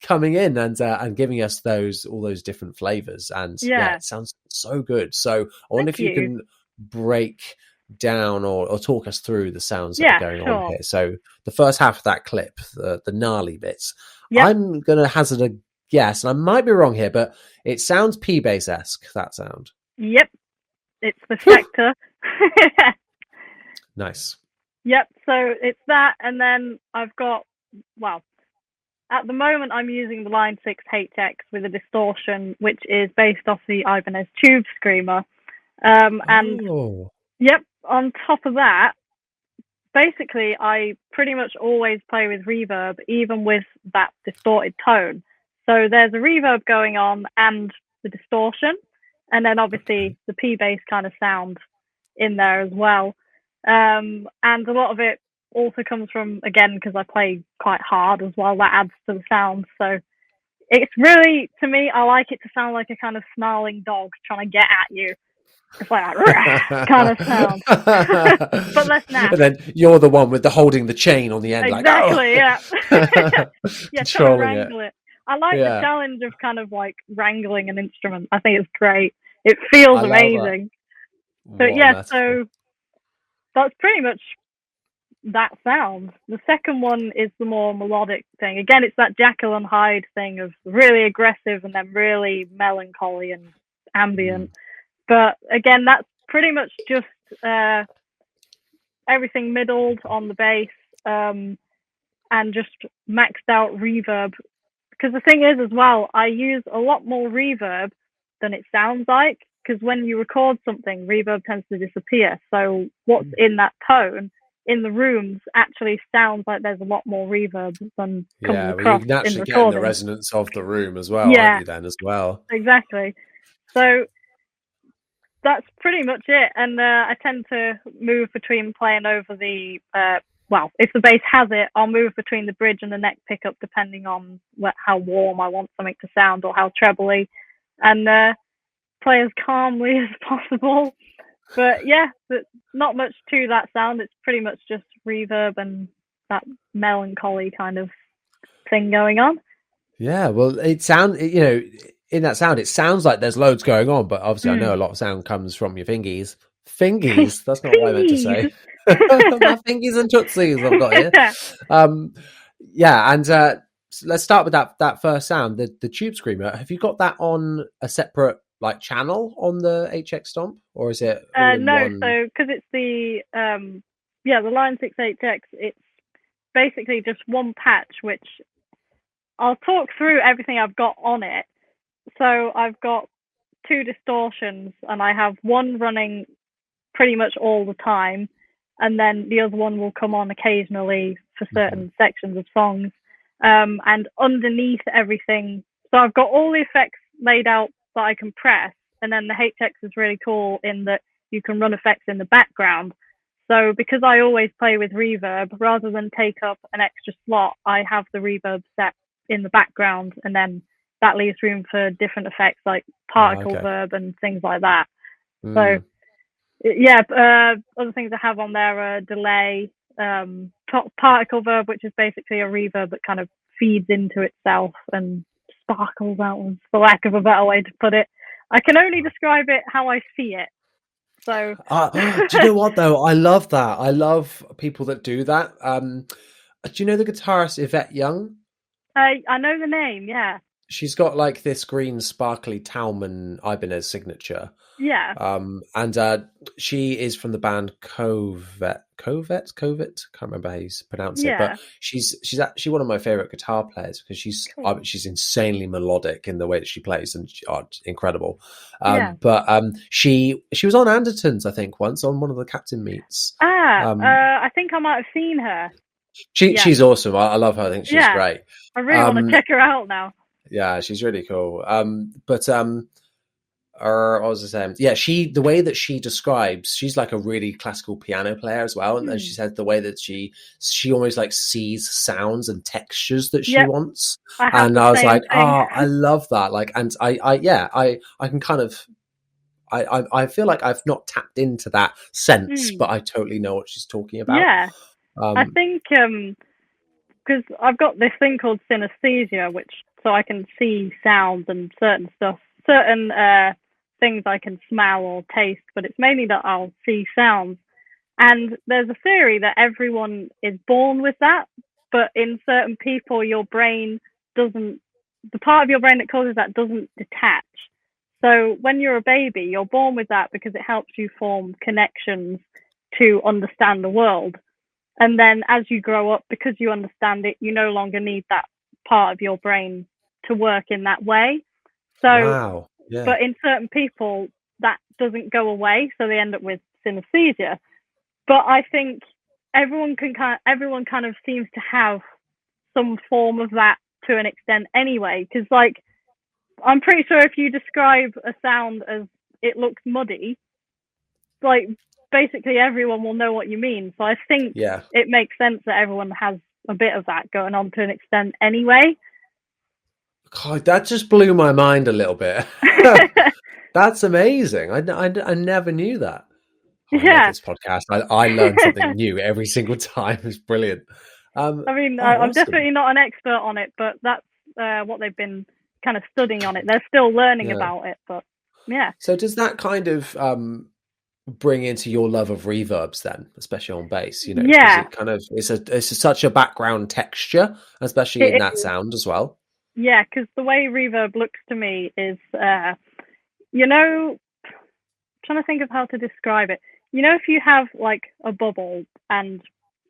Coming in and giving us all those different flavors, and it sounds so good. So I wonder if you can break down or talk us through the sounds that are going on here. So the first half of that clip, the gnarly bits, I'm gonna hazard a guess, and I might be wrong here, but it sounds P-bass-esque, that sound. Yep, it's the sector. Nice. Yep, so it's that, and then I've got, at the moment I'm using the Line 6 HX with a distortion, which is based off the Ibanez Tube Screamer. Yep, on top of that, basically I pretty much always play with reverb, even with that distorted tone. So there's a reverb going on and the distortion, and then obviously the P-bass kind of sound in there as well. And a lot of it also comes from, again, because I play quite hard as well, that adds to the sound. So it's really, to me, I like it to sound like a kind of snarling dog trying to get at you. It's like that kind of sound. But less nasty. And then you're the one with the holding the chain on the end. Exactly, like, yeah. Trying to wrangle it. I like the Yeah. challenge of kind of like wrangling an instrument. I think it's great. It feels amazing. So yeah, so that's pretty much that sound. The second one is the more melodic thing. Again, it's that Jekyll and Hyde thing of really aggressive and then really melancholy and ambient. But again, that's pretty much just everything middled on the bass, and just maxed out reverb. Because the thing is as well, I use a lot more reverb than it sounds like, because when you record something, reverb tends to disappear. So what's in that tone in the rooms actually sounds like there's a lot more reverb than comes across you can actually in get in the recording. resonance of the room as well, aren't you then as well? Exactly. So that's pretty much it. And I tend to move between playing over the if the bass has it, I'll move between the bridge and the neck pickup depending on how warm I want something to sound or how trebly, and play as calmly as possible. But yeah, not much to that sound. It's pretty much just reverb and that melancholy kind of thing going on. Yeah, well, it sounds, in that sound, it sounds like there's loads going on, but obviously I know a lot of sound comes from your fingies. Fingies? That's not what I meant to say. My fingies and tootsies I've got here. And let's start with that first sound, the Tube Screamer. Have you got that on a separate like channel on the HX Stomp, or is it no? So because it's the Line 6 HX, it's basically just one patch, which I'll talk through everything I've got on it. So I've got 2 distortions, and I have one running pretty much all the time, and then the other one will come on occasionally for certain sections of songs. And underneath everything, so I've got all the effects laid out that I can press, and then the HX is really cool in that you can run effects in the background. So because I always play with reverb, rather than take up an extra slot, I have the reverb set in the background, and then that leaves room for different effects like particle verb and things like that. So yeah, other things I have on there are delay, particle verb, which is basically a reverb that kind of feeds into itself and sparkles outwards, for lack of a better way to put it. I can only describe it how I see it. So do you know what though? I love that. I love people that do that. Do you know the guitarist Yvette Young? I know the name, yeah. She's got like this green sparkly Talman Ibanez signature. Yeah. And she is from the band Covet. Can't remember how you pronounce it, but she's actually one of my favorite guitar players because she's insanely melodic in the way that she plays, and incredible. But she was on Anderton's, I think, once on one of the Captain meets. I think I might have seen her. She's awesome. I love her. I think she's great. I really want to check her out now. Yeah, she's really cool. What was I saying? Yeah, the way that she describes, she's like a really classical piano player as well, and she said the way that she always like sees sounds and textures that she wants, and I was like, I love that. Like, and I can kind of, I feel like I've not tapped into that sense, but I totally know what she's talking about. Yeah, I think because I've got this thing called synesthesia, so I can see sounds and certain things I can smell or taste, but it's mainly that I'll see sounds. And there's a theory that everyone is born with that, but in certain people, your brain the part of your brain that causes that doesn't detach. So when you're a baby, you're born with that because it helps you form connections to understand the world. And then as you grow up, because you understand it, you no longer need that part of your brain to work in that way. So, but in certain people, that doesn't go away, so they end up with synesthesia. But I think everyone kind of seems to have some form of that to an extent anyway, because like I'm pretty sure if you describe a sound as it looks muddy, like basically everyone will know what you mean. So I think it makes sense that everyone has a bit of that going on to an extent anyway. God, that just blew my mind a little bit. That's amazing. I never knew that. I love this podcast. I learn something new every single time. It's brilliant. I'm definitely not an expert on it, but that's what they've been kind of studying on it. They're still learning about it, but yeah. So does that kind of bring into your love of reverbs then, especially on bass? You know, because it kind of it's such a background texture, especially in that sound as well. Yeah, because the way reverb looks to me is, you know, I'm trying to think of how to describe it. You know, if you have like a bubble and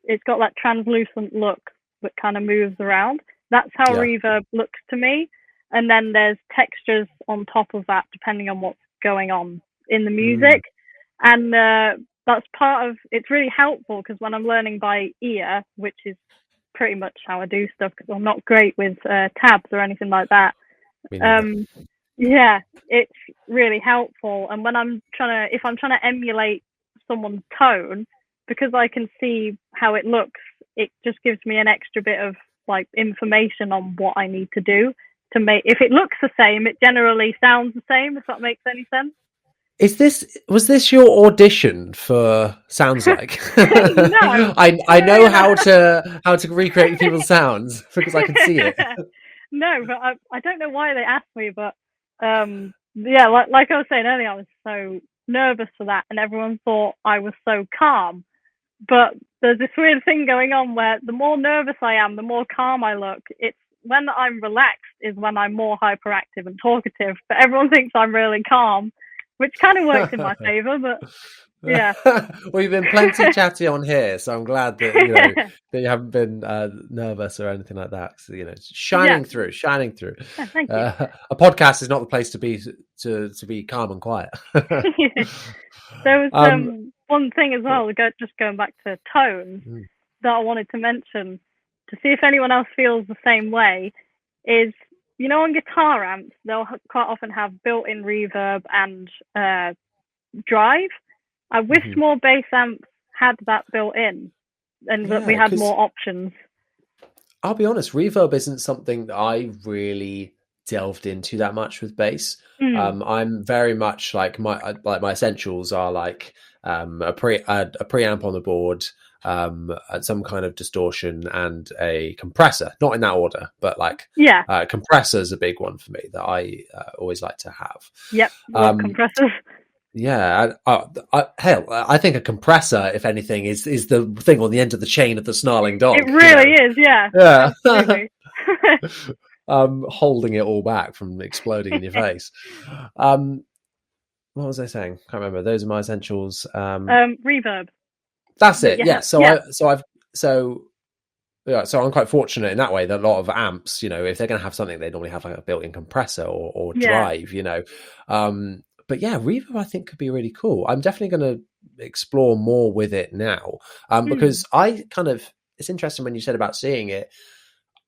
it's got that translucent look that kind of moves around, that's how reverb looks to me. And then there's textures on top of that, depending on what's going on in the music. And that's part of, it's really helpful because when I'm learning by ear, which is pretty much how I do stuff, because I'm not great with tabs or anything like that. Yeah, it's really helpful. And when if I'm trying to emulate someone's tone, because I can see how it looks, it just gives me an extra bit of like information on what I need to do to make. If it looks the same, it generally sounds the same. If that makes any sense. Was this your audition for Sounds Like? No. I know how to recreate people's sounds because I can see it. No, but I don't know why they asked me, but yeah, like I was saying earlier, I was so nervous for that, and everyone thought I was so calm. But there's this weird thing going on where the more nervous I am, the more calm I look. It's when I'm relaxed is when I'm more hyperactive and talkative, but everyone thinks I'm really calm, which kind of works in my favor, but yeah. We've been plenty chatty on here, so I'm glad that that you haven't been nervous or anything like that. So, shining through. Thank you. A podcast is not the place to be calm and quiet. There was one thing as well, just going back to tones, that I wanted to mention to see if anyone else feels the same way. Is, on guitar amps, they'll quite often have built-in reverb and drive. I wish more bass amps had that built in, and that we had more options. I'll be honest, reverb isn't something that I really delved into that much with bass. I'm very much like my essentials are like a preamp on the board, some kind of distortion, and a compressor. Not in that order, but compressor's a big one for me that I always like to have. Yep, compressors. Yeah, I think a compressor, if anything, is the thing on the end of the chain of the snarling dog. It really is, yeah. Yeah. Holding it all back from exploding in your face. What was I saying? Can't remember. Those are my essentials. Reverb. That's it. Yeah. So I'm quite fortunate in that way that a lot of amps, if they're going to have something, they normally have like a built-in compressor or drive. But yeah, reverb I think could be really cool. I'm definitely going to explore more with it now because it's interesting when you said about seeing it,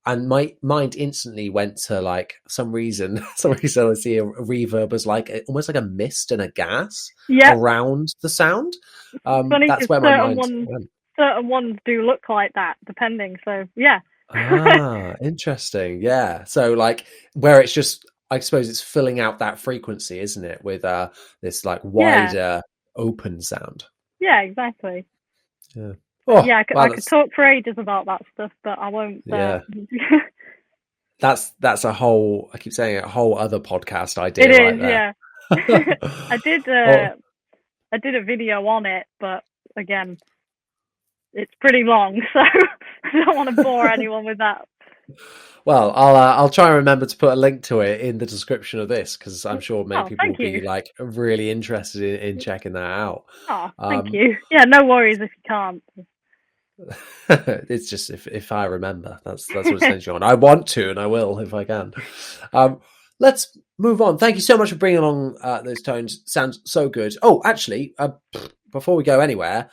and my mind instantly went to like some reason I see a reverb as like almost like a mist and a gas around the sound. Funny, that's where my mind went. Certain ones do look like that, depending. So yeah. Interesting. Yeah. So like where it's just, I suppose it's filling out that frequency, isn't it, with this like wider open sound. Yeah, exactly. Yeah. I could talk for ages about that stuff, but I won't. Yeah. That's a whole, I keep saying it, a whole other podcast idea. It right is, there. Yeah. I did a video on it, but again, it's pretty long, so I don't want to bore anyone with that. Well, I'll try and remember to put a link to it in the description of this, because I'm sure many people will be like really interested in checking that out. Oh, thank you. Yeah, no worries if you can't. It's just if I remember, that's what it's essentially on. I want to, and I will if I can. Let's move on. Thank you so much for bringing along those tones. Sounds so good. Oh, actually, before we go anywhere,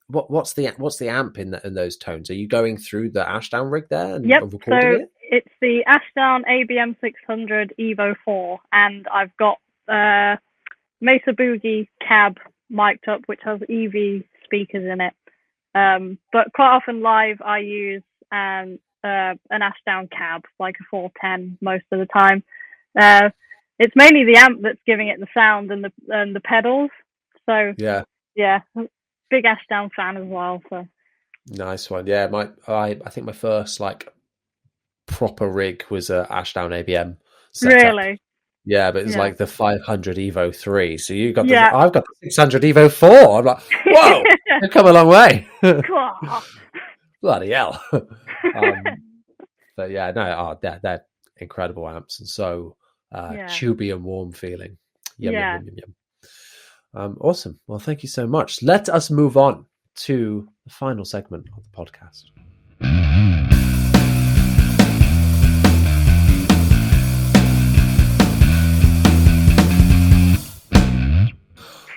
what's the amp in those tones? Are you going through the Ashdown rig there and recording it? It's the Ashdown ABM 600 Evo 4, and I've got Mesa Boogie cab mic'd up, which has EV speakers in it. But quite often live, I use an Ashdown cab, like a 410 most of the time. It's mainly the amp that's giving it the sound and the pedals. So yeah, big Ashdown fan as well. So nice one. Yeah, I think my first like proper rig was a Ashdown ABM setup. Really? Yeah, but it's Yeah. like the 500 Evo 3. So you got Yeah. I've got the 600 Evo 4. I'm like, whoa, you've come a long way. Cool. Bloody hell. But yeah, no, they're incredible amps and so Yeah. chewy and warm feeling. Yum, Yeah. yum, yum, yum, yum. Awesome. Well, thank you so much. Let us move on to the final segment of the podcast.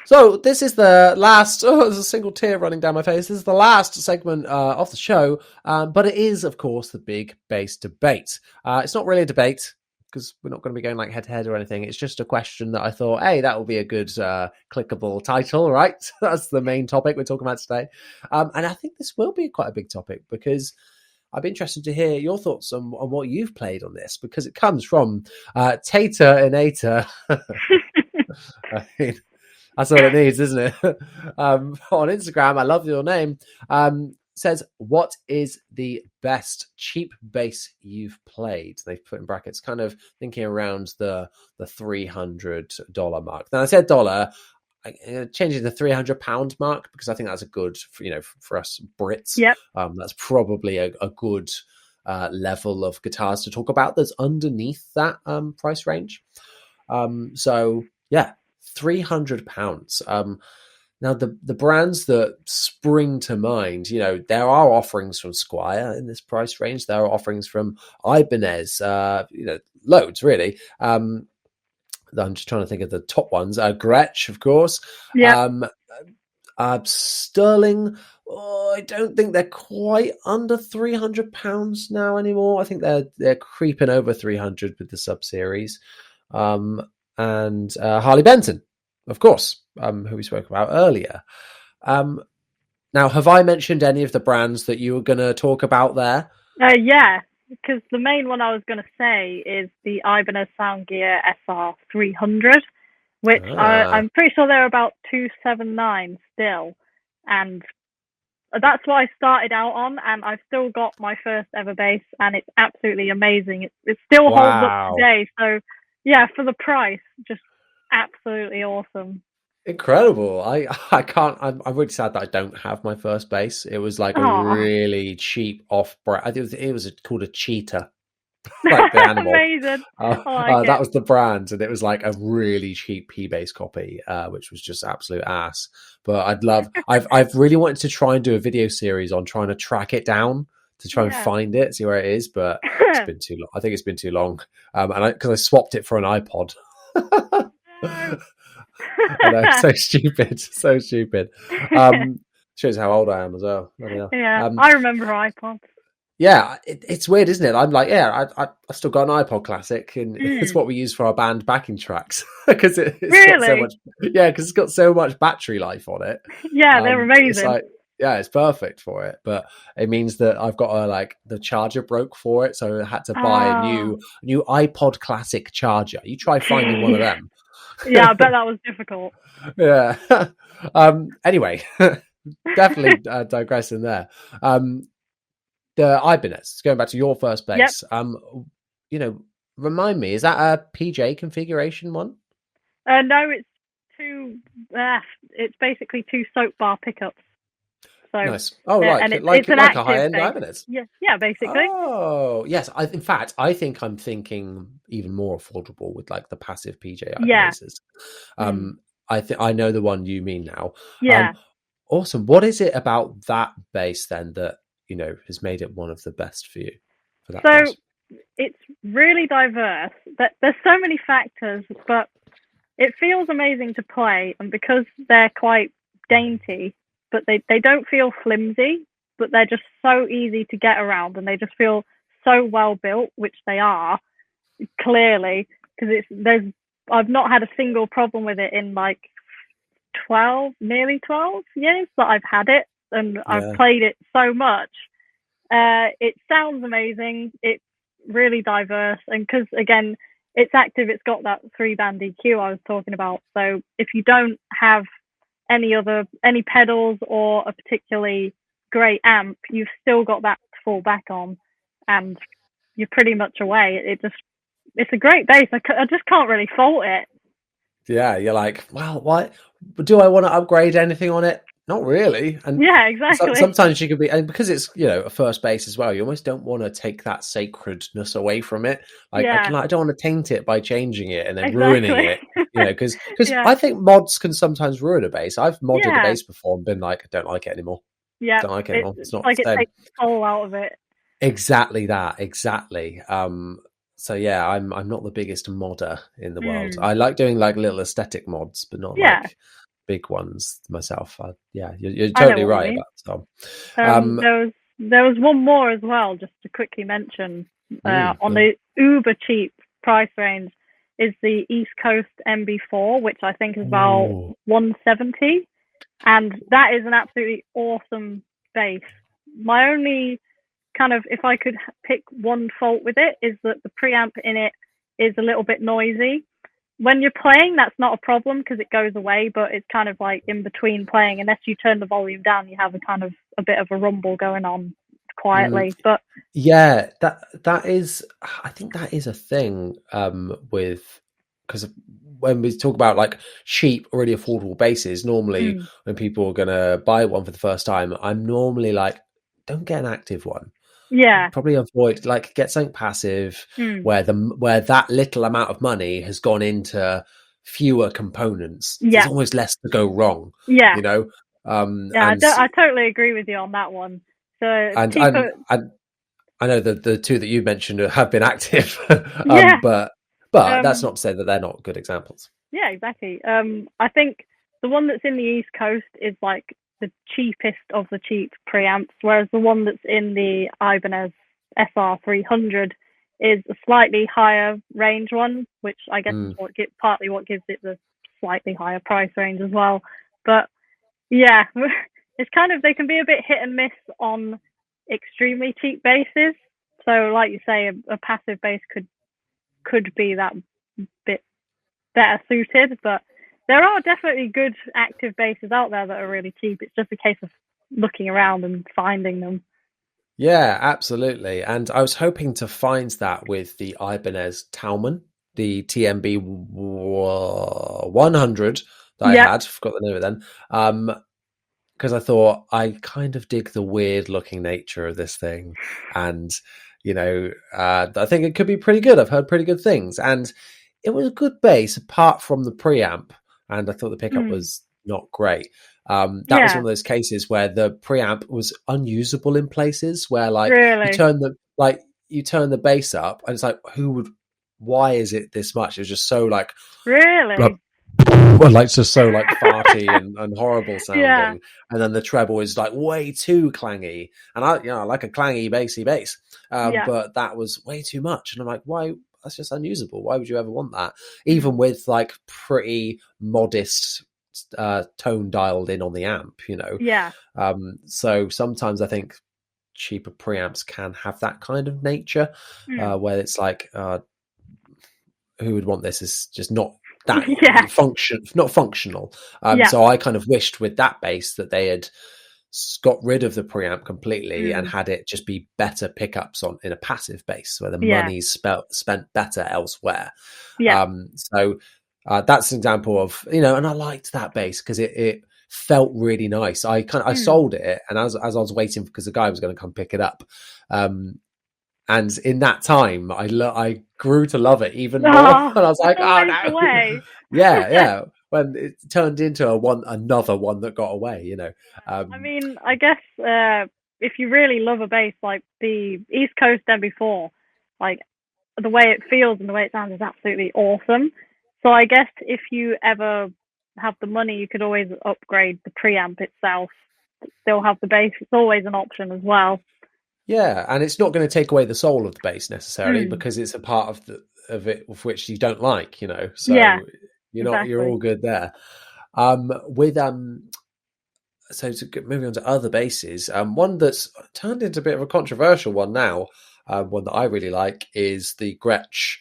So this is the last. Oh, there's a single tear running down my face. This is the last segment of the show, but it is, of course, the big bass debate. It's not really a debate because we're not going to be going like head to head or anything. It's just a question that I thought, hey, that will be a good clickable title, right? That's the main topic we're talking about today, and I think this will be quite a big topic because I'd be interested to hear your thoughts on what you've played on this because it comes from Tater and Ater. I mean, that's all it needs, isn't it? On Instagram, I love your name. Says, what is the best cheap bass you've played? They've put in brackets, kind of thinking around the $300 mark. Now I said dollar, changing the £300 mark because I think that's a good, for us Brits. Yep. That's probably a good level of guitars to talk about. That's underneath that price range. So yeah. £300. Now the brands that spring to mind, there are offerings from Squire in this price range. There are offerings from Ibanez, loads really. I'm just trying to think of the top ones. Gretsch, of course. Yeah. Sterling. I don't think they're quite under £300 now anymore. I think they're creeping over 300 with the sub series. And Harley Benton, of course, who we spoke about earlier. Now, have I mentioned any of the brands that you were going to talk about there? Yeah, because the main one I was going to say is the Ibanez Soundgear SR300, which I'm pretty sure they're about $279 still. And that's what I started out on, and I've still got my first ever bass, and it's absolutely amazing. It still holds up today. So, yeah, for the price, just absolutely awesome. Incredible. I can't. I'm really sad that I don't have my first bass. It was like a really cheap off-brand. I think it was called a cheetah, like the animal. Amazing. That was the brand, and it was like a really cheap P-bass copy, which was just absolute ass. But I've really wanted to try and do a video series on trying to track it down to try and find it, see where it is, but it's been too long. I think it's been too long, and because I swapped it for an iPod. I know, so stupid. Shows how old I am as well. Yeah, I remember iPods. Yeah, it's weird, isn't it? I'm like, I still got an iPod Classic, and it's what we use for our band backing tracks because it's got so much. Yeah, because it's got so much battery life on it. Yeah, they're amazing. It's perfect for it, but it means that I've got the charger broke for it, so I had to buy a new iPod Classic charger. You try finding one of them. Yeah, I bet that was difficult. Yeah. Anyway, definitely digressing there. The Ibanez, going back to your first bass, remind me, is that a PJ configuration one? No, it's it's basically two soap bar pickups. So, nice. Oh, right. And it's like a high-end Ibanez. Yeah, basically. Oh, yes. In fact, I think I'm thinking even more affordable with like the passive PJ Ibanezes. I know the one you mean now. Yeah. Awesome. What is it about that bass then that has made it one of the best for you? For that bass? It's really diverse. There's so many factors, but it feels amazing to play, and because they're quite dainty, but they don't feel flimsy, but they're just so easy to get around, and they just feel so well built, which they are, clearly, because I've not had a single problem with it in like nearly 12 years that I've had it, and I've played it so much. It sounds amazing. It's really diverse, and because again, it's active, it's got that 3-band EQ I was talking about. So if you don't have any pedals or a particularly great amp, you've still got that to fall back on, and you're pretty much away. It's a great bass. I just can't really fault it. Yeah, you're like, well, what do I want to upgrade anything on it? Not really. And yeah, exactly. sometimes you could be, and because it's, you know, a first bass as well, you almost don't want to take that sacredness away from it. Like, I don't want to taint it by changing it and then ruining it, you know, because I think mods can sometimes ruin a bass. I've modded a bass before and been like, I don't like it anymore. Yeah, don't like it anymore. It's not like it takes the soul out of it. Exactly that. Exactly. So yeah, I'm not the biggest modder in the world. I like doing like little aesthetic mods, but not like big ones myself. You're totally right about that. There was one more as well, just to quickly mention, on the uber cheap price range is the East Coast MB4, which I think is about $170, and that is an absolutely awesome bass. My only kind of, if I could pick one fault with it, is that the preamp in it is a little bit noisy. When you're playing, that's not a problem because it goes away, but it's kind of like in between playing, unless you turn the volume down, you have a bit of a rumble going on quietly. But yeah, that is, I think that is a thing with, because when we talk about like cheap, really affordable basses, normally when people are going to buy one for the first time, I'm normally like, don't get an active one. Yeah, probably avoid, like, get something passive where that little amount of money has gone into fewer components. There's almost less to go wrong. Yeah, you know. I totally agree with you on that one. So I know that the two that you mentioned have been active, but that's not to say that they're not good examples. Yeah, exactly. I think the one that's in the East Coast is like the cheapest of the cheap preamps, whereas the one that's in the Ibanez SR300 is a slightly higher range one, which I guess is partly what gives it the slightly higher price range as well. But yeah, it's kind of, they can be a bit hit and miss on extremely cheap basses. So like you say, a passive bass could be that bit better suited, but there are definitely good active basses out there that are really cheap. It's just a case of looking around and finding them. Yeah, absolutely. And I was hoping to find that with the Ibanez Talman, the TMB 100 that I had. Forgot the name of it then. Because I thought, I kind of dig the weird looking nature of this thing. And, you know, I think it could be pretty good. I've heard pretty good things. And it was a good bass apart from the preamp. And I thought the pickup was not great. That was one of those cases where the preamp was unusable in places where, like, you turn the bass up and it's like, why is it this much? It was just so like, like just so like farty and horrible sounding. And then the treble is like way too clangy. And I like a clangy bassy bass. But that was way too much. And I'm like, why? That's just unusable. Why would you ever want that? Even with like pretty modest tone dialed in on the amp, you know. So sometimes I think cheaper preamps can have that kind of nature, where it's like, who would want this? Is just not that not functional. So I kind of wished with that bass that they had got rid of the preamp completely and had it just be better pickups in a passive bass where the money's spent better elsewhere. So that's an example of, you know, and I liked that bass because it felt really nice. I sold it, and as I was waiting because the guy was going to come pick it up, and in that time I grew to love it even more. And I was like, oh no, yeah. When it turned into another one that got away, you know. I mean, I guess if you really love a bass, like the East Coast MB4, like the way it feels and the way it sounds is absolutely awesome. So I guess if you ever have the money, you could always upgrade the preamp itself, still have the bass. It's always an option as well. Yeah, and it's not going to take away the soul of the bass necessarily, because it's a part of it of which you don't like, you know. So you're all good there. So moving on to other basses, one that's turned into a bit of a controversial one now, one that I really like is the Gretsch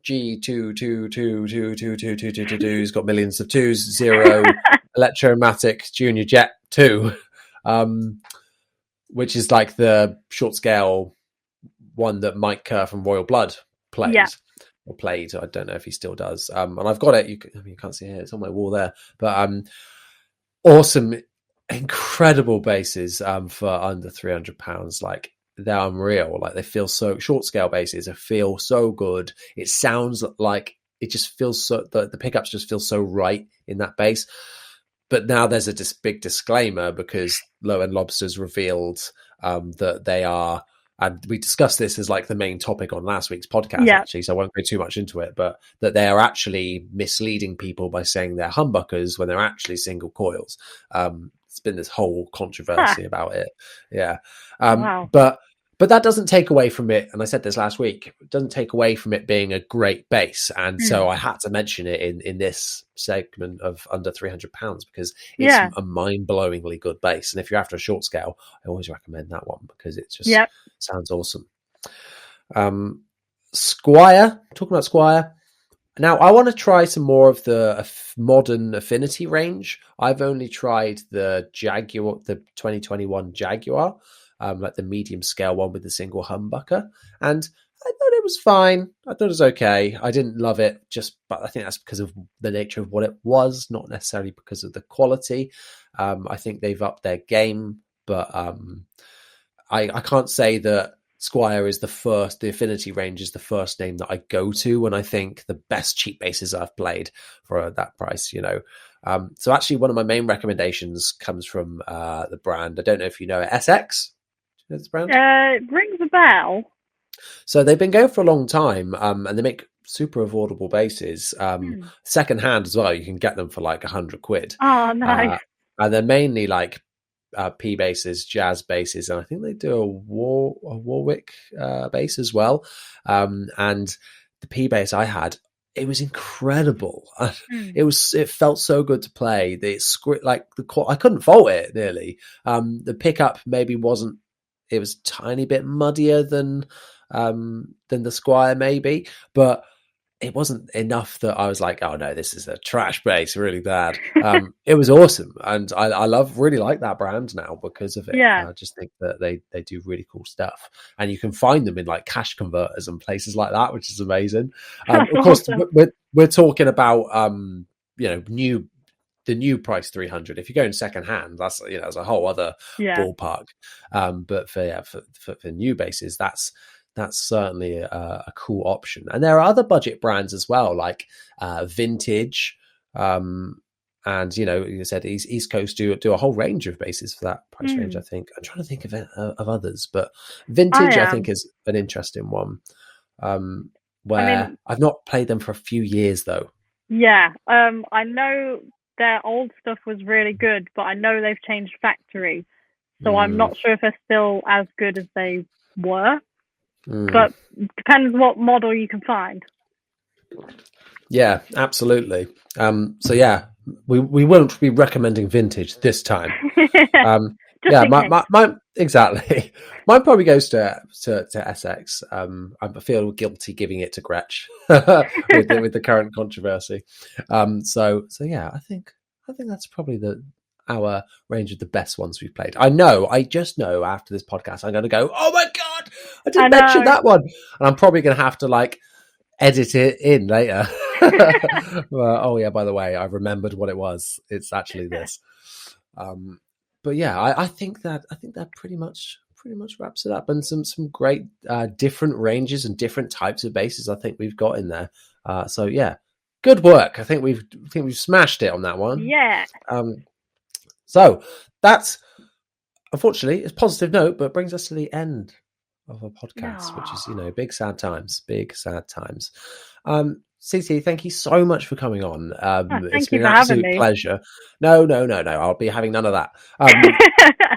G222222222. He's got millions of twos, 0 Electromatic Junior Jet 2, which is like the short scale one that Mike Kerr from Royal Blood plays. Yeah. Or played. I don't know if he still does. And I've got it. You can't see it. It's on my wall there. But awesome, incredible bases for under £300. Like, they're unreal. Like, they feel so short scale bases. They feel so good. It sounds like it just feels so. The pickups just feel so right in that base. But now there's a big disclaimer because Low End Lobsters revealed that they are. And we discussed this as like the main topic on last week's podcast, actually, so I won't go too much into it, but that they are actually misleading people by saying they're humbuckers when they're actually single coils. It's been this whole controversy about it. Yeah. Wow. But that doesn't take away from it, and I said this last week, it doesn't take away from it being a great base. And so I had to mention it in this segment of under £300 because it's a mind-blowingly good base. And if you're after a short scale, I always recommend that one because it just sounds awesome. Squire, talking about Squire. Now, I want to try some more of the modern Affinity range. I've only tried the Jaguar, the 2021 Jaguar. Like the medium scale one with the single humbucker. And I thought it was fine. I thought it was okay. I didn't love it, but I think that's because of the nature of what it was, not necessarily because of the quality. I think they've upped their game, but I can't say that Squire is the Affinity range is the first name that I go to when I think the best cheap bases I've played for that price, So actually one of my main recommendations comes from the brand. I don't know if you know it, SX. This brand? It rings a bell. So they've been going for a long time, and they make super affordable bases. Second hand as well. You can get them for like £100. Oh, nice. And they're mainly like P bases, jazz bases, and I think they do a Warwick base as well. And the P base I had, it was incredible. It felt so good to play. I couldn't fault it nearly. The pickup maybe wasn't. It was a tiny bit muddier than the Squire maybe, but it wasn't enough that I was like, oh no, this is a trash base, really bad. It was awesome, and I really like that brand now because of it. Yeah. I just think that they do really cool stuff, and you can find them in like cash converters and places like that, which is amazing. Of course, we're talking about the new price 300. If you go in second hand, that's that's a whole other ballpark. But for new bases, that's certainly a cool option. And there are other budget brands as well, like Vintage, and you said East Coast do a whole range of bases for that price range. I think I'm trying to think of others, but Vintage I think is an interesting one. I've not played them for a few years though. Yeah, I know their old stuff was really good, but I know they've changed factory, so I'm not sure if they're still as good as they were. But depends what model you can find. Yeah, absolutely. So yeah, we won't be recommending Vintage this time. My exactly. Mine probably goes to SX. I feel guilty giving it to Gretsch with the current controversy. So yeah, I think that's probably our range of the best ones we've played. I just know after this podcast I'm going to go, oh my god, I didn't mention that one, and I'm probably going to have to like edit it in later. Oh yeah, by the way, I remembered what it was. It's actually this. But yeah, I think that pretty much wraps it up, and some great different ranges and different types of bases I think we've got in there. So yeah, good work. I think we've smashed it on that one. Yeah. So that's unfortunately it's a positive note, but brings us to the end of our podcast, which is big sad times. Cici, thank you so much for coming on. It's been an absolute pleasure. No, I'll be having none of that.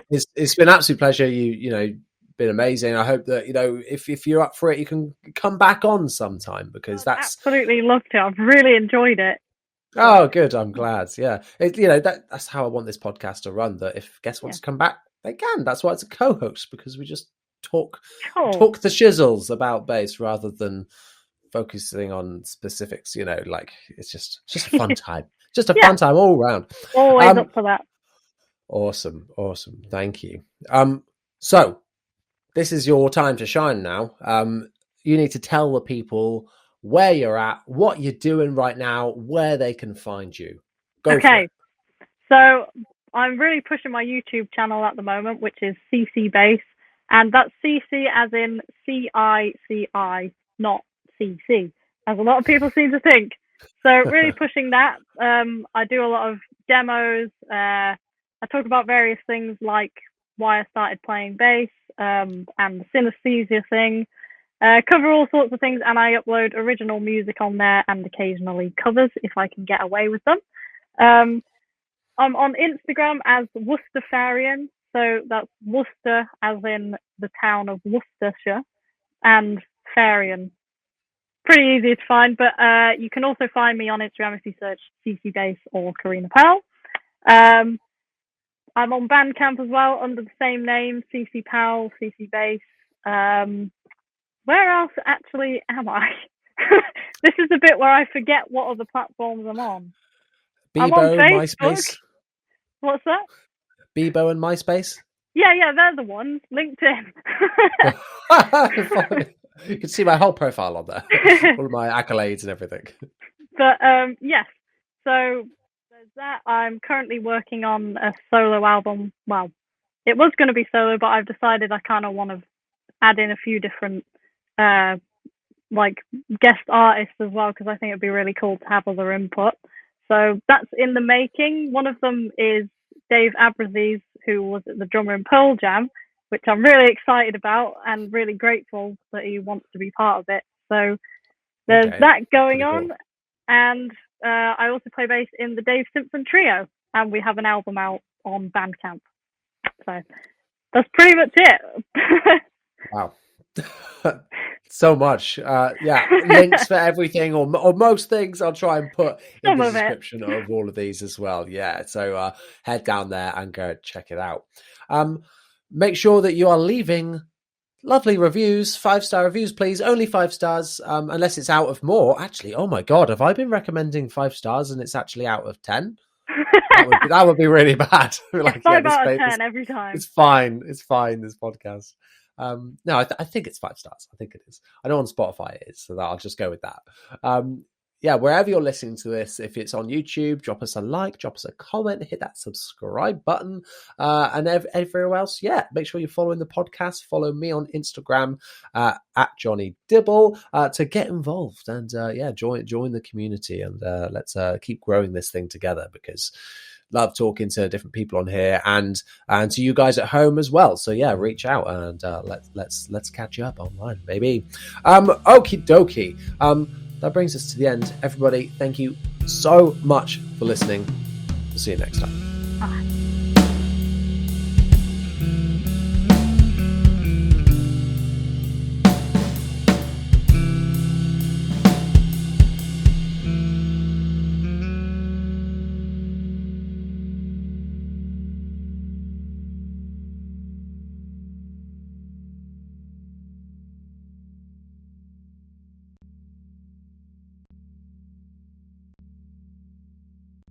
It's been an absolute pleasure. You been amazing. I hope that if you're up for it, you can come back on sometime because that's absolutely loved it. I've really enjoyed it. Oh, good. I'm glad. Yeah, that's how I want this podcast to run. That if guests want to come back, they can. That's why it's a co-host, because we just talk the shizzles about bass rather than focusing on specifics. Like it's just a fun time. Just a fun time all around. Always up for that. Awesome. Thank you. So this is your time to shine now. You need to tell the people where you're at, what you're doing right now, where they can find you. Go for it. So I'm really pushing my YouTube channel at the moment, which is Cici Bass, and that's Cici as in CICI, not CC, as a lot of people seem to think. So really pushing that. I do a lot of demos. I talk about various things like why I started playing bass and the synesthesia thing. Cover all sorts of things, and I upload original music on there and occasionally covers if I can get away with them. I'm on Instagram as Worcesterfarian, so that's Worcester as in the town of Worcestershire, and Farian. Pretty easy to find, but you can also find me on Instagram if you search Cici Bass or Karina Powell. I'm on Bandcamp as well under the same name, Cici Powell, Cici Bass. Where else actually am I? This is a bit where I forget what other platforms I'm on. Bebo, I'm on Facebook. MySpace. What's that? Bebo and MySpace? Yeah, they're the ones. LinkedIn. You can see my whole profile on there. All of my accolades and everything. But yes, so there's that. I'm currently working on a solo album. Well, it was going to be solo, but I've decided I kind of want to add in a few different like guest artists as well, because I think it'd be really cool to have other input. So that's in the making. One of them is Dave Abraziz, who was the drummer in Pearl Jam, which I'm really excited about and really grateful that he wants to be part of it. So there's that going on. And I also play bass in the Dave Simpson Trio, and we have an album out on Bandcamp. So that's pretty much it. Wow. So much. Links for everything or most things I'll try and put in the description of all of these as well. So head down there and go check it out. Make sure that you are leaving lovely reviews, 5-star reviews, please. Only 5 stars, unless it's out of more. Actually, oh my God, have I been recommending 5 stars and it's actually out of 10? That would be really bad. Like, 5 out of 10 every time. It's fine, this podcast. No, I think it's 5 stars. I think it is. I know on Spotify it is, so I'll just go with that. Wherever you're listening to this, if it's on YouTube, drop us a like, drop us a comment, hit that subscribe button, and everywhere else, make sure you're following the podcast. Follow me on Instagram at Jonny Dibble to get involved and join the community, and let's keep growing this thing together, because love talking to different people on here and to you guys at home as well. So reach out and let's catch you up online, baby. Okie dokie. That brings us to the end. Everybody, thank you so much for listening. We'll see you next time. Bye.